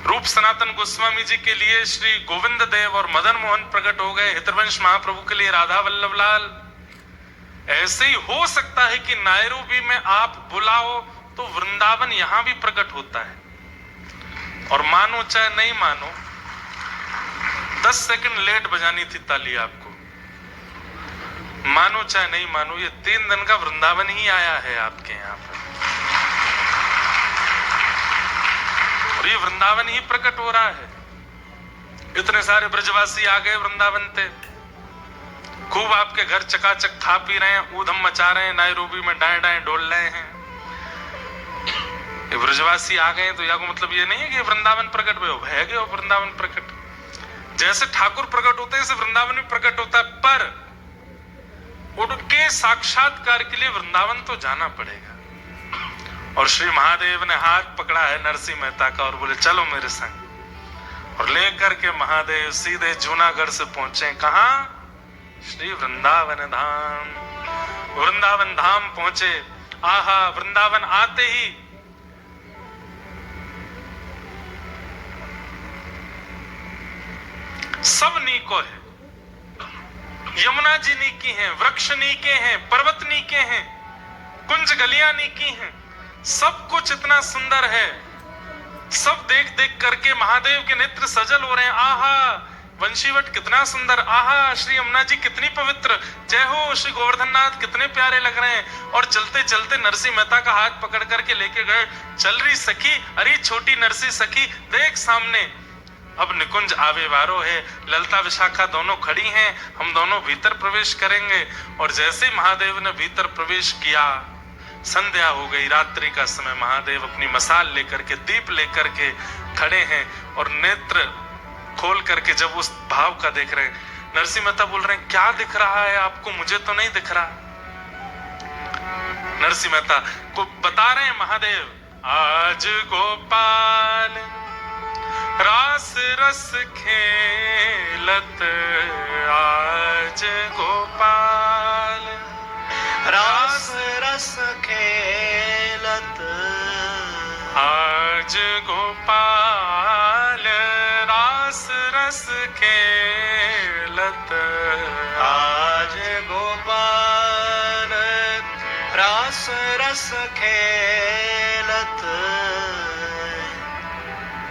रूप सनातन गोस्वामी जी के लिए श्री गोविंद देव और मदन मोहन प्रकट हो गए, हितवंश महाप्रभु के लिए राधा वल्लभ लाल, ऐसे ही हो सकता है कि नायरोबी में आप बुलाओ तो वृंदावन यहां भी प्रकट होता है। और मानो चाहे नहीं मानो, 10 सेकंड लेट बजानी थी ताली आपको, मानो चाहे नहीं मानो, ये 3 दिन का वृंदावन ही आया है आपके यहाँ पर, और ये वृंदावन ही प्रकट हो रहा है। इतने सारे ब्रजवासी आ गए वृंदावन पे, खूब आपके घर चकाचक खा पी रहे हैं, ऊधम मचा रहे हैं, नायरोबी में डाए डाए डोल रहे हैं। ये ब्रजवासी आ गए तो या को मतलब ये नहीं है कि वृंदावन प्रकट हुए, है कि वृंदावन प्रकट, जैसे ठाकुर प्रकट होते हैं ऐसे वृंदावन भी प्रकट होता है, पर उनके साक्षात्कार के लिए वृंदावन तो जाना पड़ेगा। और श्री महादेव ने हाथ पकड़ा है नरसिंह मेहता का और बोले चलो मेरे संग, और लेकर के महादेव सीधे जूनागढ़ से पहुंचे, कहां? श्री वृंदावन धाम। वृंदावन धाम पहुंचे। आहा, वृंदावन आते ही सब नीको है, यमुना जी नीकी हैं, वृक्ष नीके हैं, पर्वत नीके हैं, कुंज गलियां नीकी हैं, सब कुछ इतना सुंदर है। सब देख देख करके महादेव के नेत्र सजल हो रहे हैं। आहा, वंशीवट कितना सुंदर, आहा श्री यमुना जी कितनी पवित्र, जय हो श्री गोवर्धन नाथ कितने प्यारे लग रहे हैं। और चलते चलते नरसिंह मेहता का हाथ पकड़ करके लेके गए, चल रही सखी, अरे छोटी नरसिंह सखी देख सामने अब निकुंज आवे वारो है, ललता विशाखा दोनों खड़ी हैं, हम दोनों भीतर प्रवेश करेंगे। और जैसे ही महादेव ने भीतर प्रवेश किया, संध्या हो गई, रात्रि का समय, महादेव अपनी मसाल लेकर के, दीप लेकर के खड़े हैं और नेत्र खोल करके जब उस भाव का देख रहे हैं, नरसिंह मेहता बोल रहे हैं क्या दिख रहा है आपको, मुझे तो नहीं दिख रहा। नरसिंह मेहता को बता रहे हैं महादेव, आज गोपाल रास रस खेलत, आज गोपाल रास रस खेलत, आज गोपाल रास रस खेलत, आज गोपाल रास रस खेलत,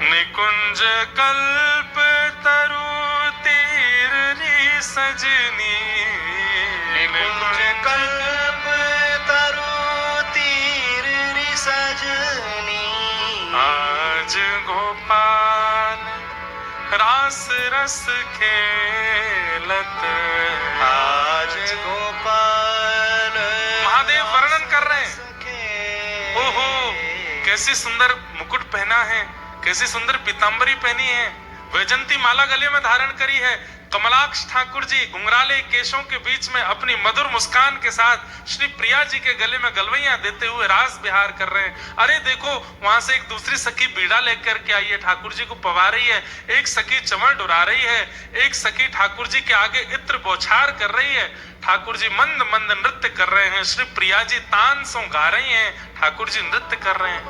निकुंज कल्प तरु तीरनी सजनी, निकुंज कल्प तरु तीरनी सजनी, आज गोपाल रास रस खेलत, आज गोपाल महादेव वर्णन कर रहे हैं। ओहो, कैसी सुंदर मुकुट पहना है, कैसी सुंदर पीतांबरी पहनी है, वैजंती माला गले में धारण करी है। कमलाक्ष ठाकुर जी घुंघराले केशों के बीच में अपनी मधुर मुस्कान के साथ श्री प्रिया जी के गले में गलवैया देते हुए रास विहार कर रहे हैं। अरे देखो, वहां से एक दूसरी सखी बीड़ा लेकर के आई है, ठाकुर जी को पवा रही है, एक सखी चमर डुरा रही है, एक सखी ठाकुर जी के आगे इत्र बौछार कर रही है, ठाकुर जी मंद मंद नृत्य कर रहे हैं, श्री प्रिया जी तान सो गा रही हैं, ठाकुर जी नृत्य कर रहे हैं।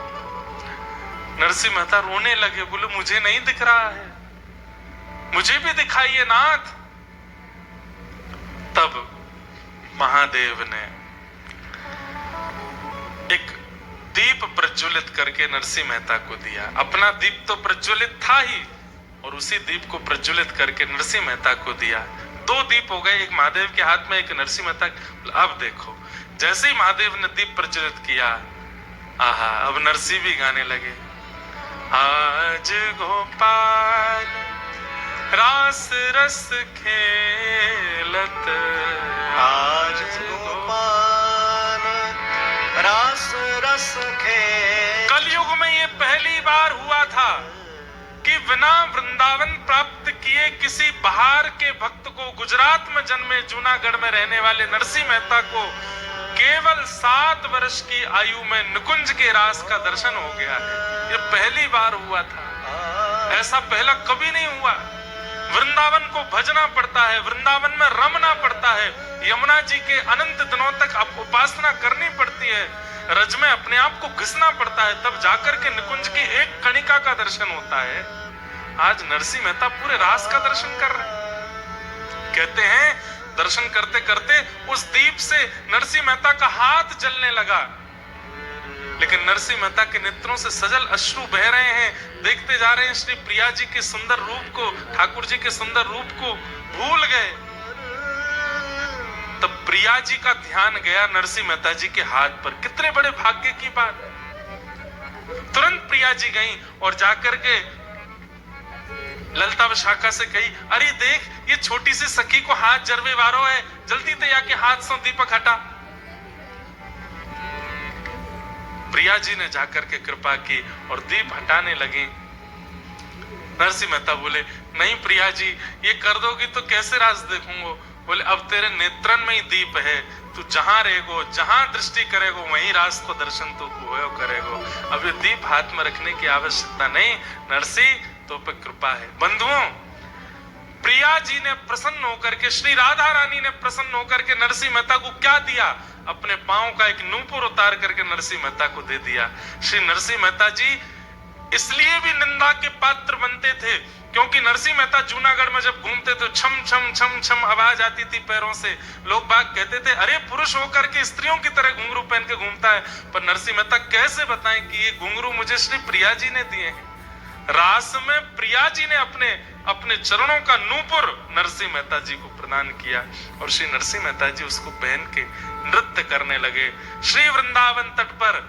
नरसिंह मेहता रोने लगे, बोले मुझे नहीं दिख रहा है, मुझे भी दिखाइए नाथ। तब महादेव ने एक दीप प्रज्वलित करके नरसिंह मेहता को दिया। अपना दीप तो प्रज्वलित था ही, और उसी दीप को प्रज्वलित करके नरसिंह मेहता को दिया। 2 दीप हो गए, एक महादेव के हाथ में, एक नरसिंह मेहता। अब देखो, जैसे ही महादेव ने दीप प्रज्वलित किया, आहा, अब नरसिंह भी गाने लगे, आज गोपाल रास रस खेलत, आज गोपाल रास रस खेलत। कलयुग में ये पहली बार हुआ था कि बिना वृंदावन प्राप्त किए किसी बाहर के भक्त को, गुजरात में जन्मे जूनागढ़ में रहने वाले नरसिंह मेहता को केवल 7 वर्ष की आयु में निकुंज के रास का दर्शन हो गया है। ये पहली बार हुआ था, ऐसा पहला कभी नहीं हुआ। वृंदावन को भजना पड़ता है, वृंदावन में रमना पड़ता है, यमुना जी के अनंत दिनों तक उपासना करनी पड़ती है, रज में अपने आप को घिसना पड़ता है, तब जाकर के निकुंज की एक कणिका का दर्शन होता है। आज नरसिंह मेहता पूरे रास का दर्शन कर रहे हैं। कहते हैं दर्शन करते करते उस दीप से नरसिंह मेहता का हाथ जलने लगा। लेकिन नरसिंह मेहता के नेत्रों से सजल अश्रु बह रहे हैं, देखते जा रहे हैं श्री प्रिया जी के सुंदर रूप को, ठाकुर जी के सुंदर रूप को भूल गए। तब प्रिया जी का ध्यान गया नरसिंह मेहता जी के हाथ पर। कितने बड़े भाग्य की बात। तुरंत प्रिया जी गईं और जाकर के ललता विशाखा से कही, अरे देख ये छोटी सी सखी को हाथ जरवे वारो है, जल्दी ते आके हाथ से दीपक हटा। प्रिया जी ने जाकर के कृपा की और दीप हटाने लगी। नरसिंह मेहता बोले, नहीं प्रिया जी ये कर दोगी तो कैसे राज देखूंगा। बोले, अब तेरे नेत्रन में ही दीप है, तू जहां रहेगो, जहां दृष्टि करेगो वहीं रास को दर्शन तू को करेगो। अब ये दीप हाथ में रखने की आवश्यकता नहीं, नरसिंह तो पे कृपा है। बंधुओं, प्रिया जी ने प्रसन्न होकर के, श्री राधा रानी ने प्रसन्न होकर के नरसिंह मेहता को क्या दिया? अपने पांव का एक नूपुर उतार करके नरसिंह मेहता को दे दिया। श्री नरसिंह मेहता जी इसलिए भी निंदा के पात्र बनते थे क्योंकि नरसिंह मेहता जूनागढ़ में जब घूमते तो छम छम छम छम आवाज आती थी पैरों से। लोग बाग कहते थे, अरे पुरुष होकर के स्त्रियों की तरह घुंघरू पहन के घूमता है। पर नरसिंह मेहता कैसे बताएं कि ये घुंघरू मुझे श्री प्रिया जी ने दिए हैं। रास में प्रिया जी ने अपने चरणों का नूपुर नरसिंह मेहता जी को प्रदान किया और श्री नरसिंह मेहता जी उसको पहन के नृत्य करने लगे। श्री वृंदावन तट पर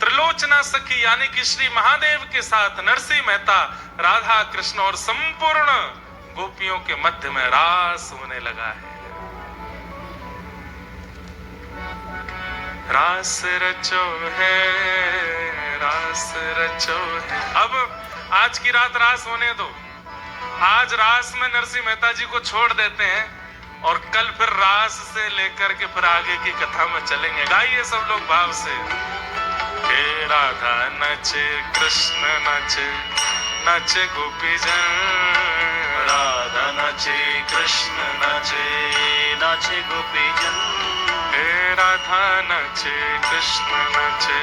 त्रिलोचना सखी यानी कि श्री महादेव के साथ नरसिंह मेहता, राधा कृष्ण और संपूर्ण गोपियों के मध्य में रास होने लगा है। रास रचो है, रास रचो है। अब आज की रात रास होने दो। आज रास में नरसिंह मेहता जी को छोड़ देते हैं और कल फिर रास से लेकर के फिर आगे की कथा में चलेंगे। गाइए सब लोग भाव से। हे राधा नचे कृष्ण नचे, नचे गोपी जन। राधा नचे कृष्ण नचे, नाचे गोपी जन। हे राधा नचे कृष्ण नचे,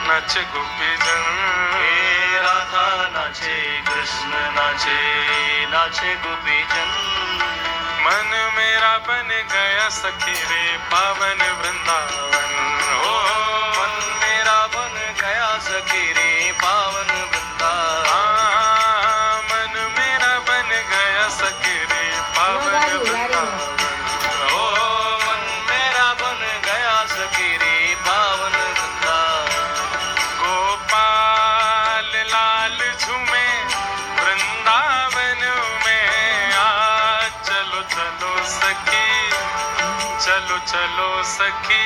नचे गोपी जन। हे राधा नचे कृष्ण नचे, नाचे गोपी जन। मन मेरा बन गया सखी रे पावन वृंदावन। हो मन मेरा बन गया सखी रे पावन वृंदावन। मन मेरा बन गया सखी रे पावन वृंदावन। ओ मन मेरा बन गया सखी रे पावन वृंदावन। गोपाल लाल झूमे वृंदावन में, आज चलो चलो सखी, चलो चलो सखी,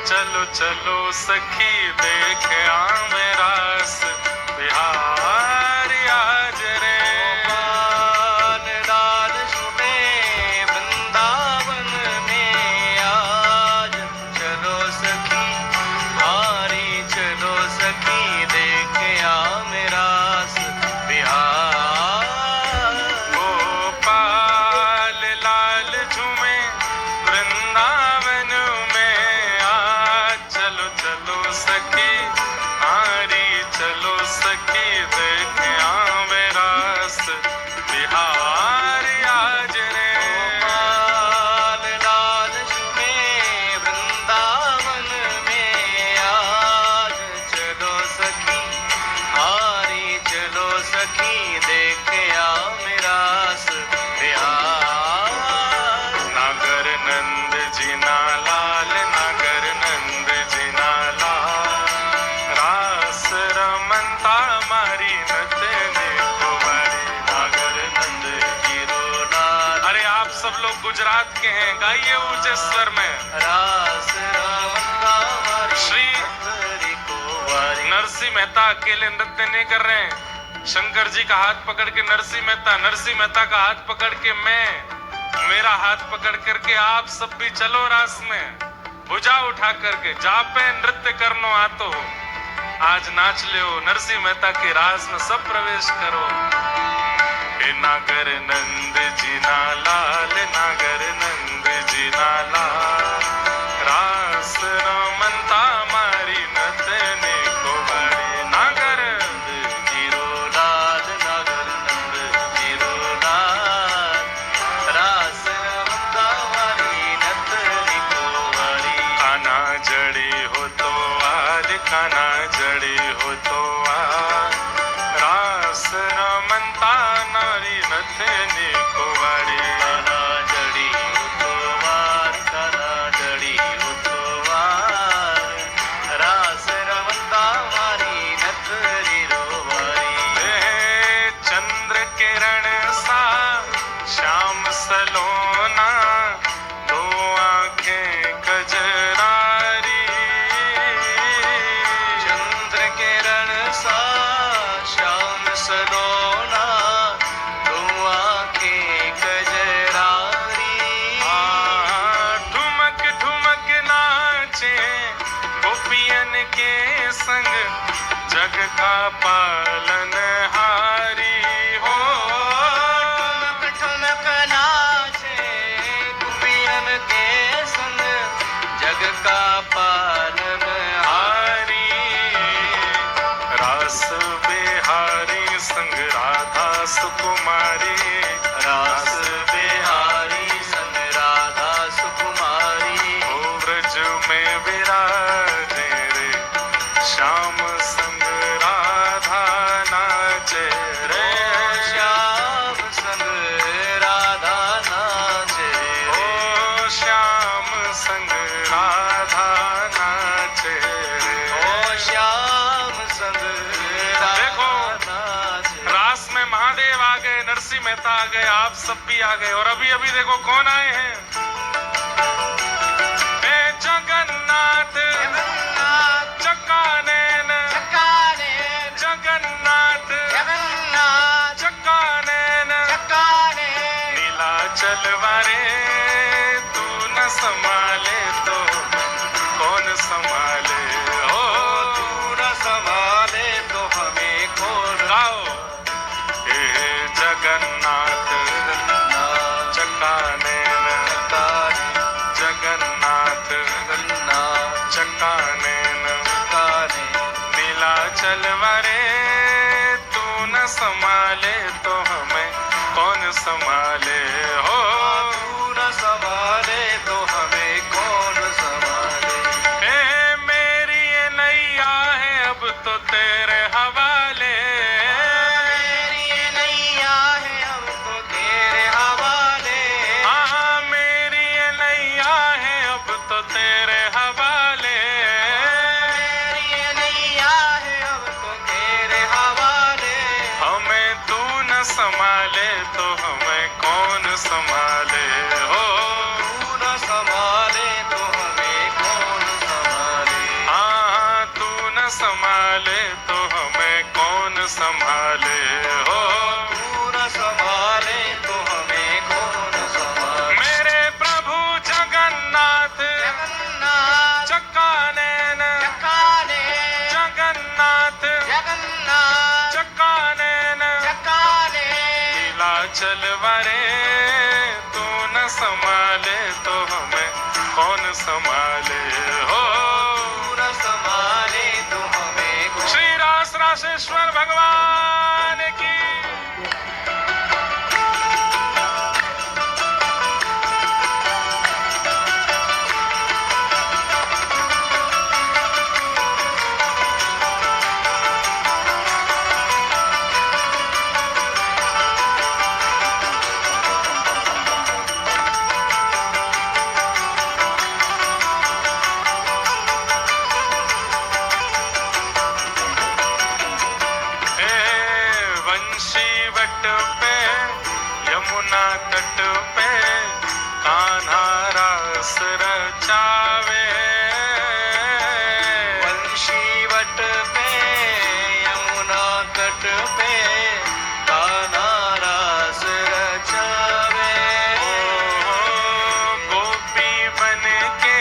चलो चलो सखी, देख आवे रास बिहार आज रे। गोपाल लाल झूमे वृंदावन में, आज चलो सखी, हारी चलो सखी, देख आवे रास बिहार। गोपाल लाल झूमे वृंदावन में, आज चलो चलो सखी, हारी चलो सखी, देख आवे रास बिहार आज रे। गोपाल लाल झूमे वृंदावन में, आज चलो सखी, हारी चलो सखी, देख आवे रास बिहार। नागर नंद जी ना लाल, नागर नंद जी ना लाल, रास रमनता मारी नतने को बारी। नागर नंद जी रो लाल, अरे आप सब लोग गुजरात के हैं, गाइए ऊंचे स्वर में। रास रमनता मारी श्री नतने को बारी। नरसिंह मेहता अकेले नृत्य नहीं कर रहे हैं। शंकर जी का हाथ पकड़ के नरसिंह मेहता, नरसिंह मेहता का हाथ पकड़ के मैं, मेरा हाथ पकड़ करके आप सब भी चलो रास में। भुजा उठा करके जापे नृत्य करनो आतो हो, आज नाच ले नरसिंह मेहता के रास में सब प्रवेश करो। हे नागर नंद जी ना लाल, नागर नंद जी ना लाल, रास रमनता मारी नतने को बारी। नागर जीरो लाल, नागर नंद जीरो लाल, रास रमनता नाचे गोपियन के संग जग का पालन हारी हो। ठुमक ठुमक नाचे गोपियन के संग जग का पालन हारी रास बिहारी संग राधा सुकुमारी रास बिहारी संग राधा सुकुमारी ओ ब्रज में विराजे रे श्याम संग राधा नाचे रे श्याम संग राधा नाचे ओ श्याम संग राधा नाचे रे ओ श्याम संग देखो, राधा नाचे रास में महादेव आ गए, नरसिंह मेहता आ गए, आप सब भी आ गए और अभी अभी देखो कौन आए हैं। हे जगन्नाथ जगन्नाथ चक्कानैन चक्कानैन जगन्नाथ जगन्नाथ चक्कानैन चक्कानैन नीलाचल वारे तू न संभाले तो कौन संभाले हो। तू न संभाले तो हमें कौन गाओ हे जगन्नाथ जगन्नाथ चक्कानैन जगन्नाथ चक्कानैन नीलाचल वारे तू न संभाले तो हमें कौन संभाले हो। तू न संभाले तो हमें कौन संभाले हे मेरी ये नैया है अब तो तेरे हवाले मेरी ये नैया है अब तो तेरे हवाले हाँ मेरी ये नैया है अब तो तेरे हवाले मेरी ये नैया है अब तो तेरे हवाले हमें तू न संभाले तो हमें कौन संभाले हो। तू न संभाले तो हमें कौन संभाले हाँ तू न संभाले तो हमें कौन संभाले हो। तू न संभाले तो हमें कौन संभाले मेरे प्रभु जगन्नाथ जगन्नाथ चक्कानैन चक्कानैन जगन्नाथ जगन्नाथ चक्कानैन चक्कानैन नीलाचल वारे तू न संभाले तो हमें कौन संभाले हो। तू न संभाले तो हमें कौन श्री रास रासेश्वर भगवान की हे वंशी वट पे यमुना तट पे कान्हा रास रचावे वंशी वट पे यमुना तट पे कान्हा रास रचावे गोपी बन के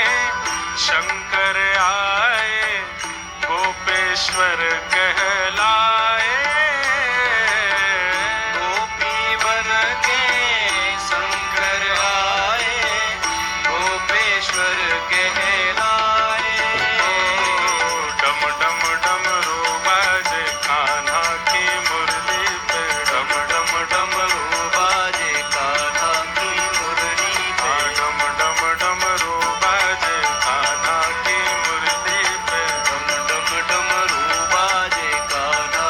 शंकर आए गोपेश्वर कहलाए गोपी बन के शंकर आए गोपेश्वर कहलाए डम डम डमरू बाजे कान्हा की मुरली पे डम डम डमरू बाजे कान्हा की मुरली पे डम डम डमरू बाजे कान्हा की मुरली पे डम डम डमरू बाजे कान्हा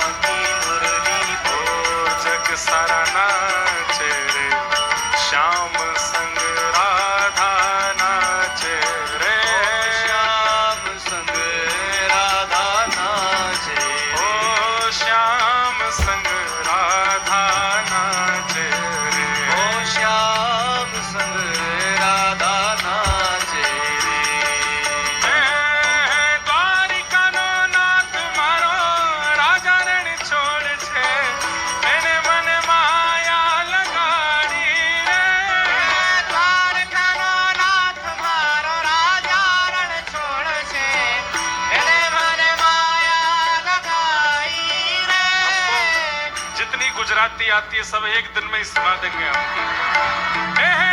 गुजराती आती है, सब एक दिन में ही सुना देंगे हम।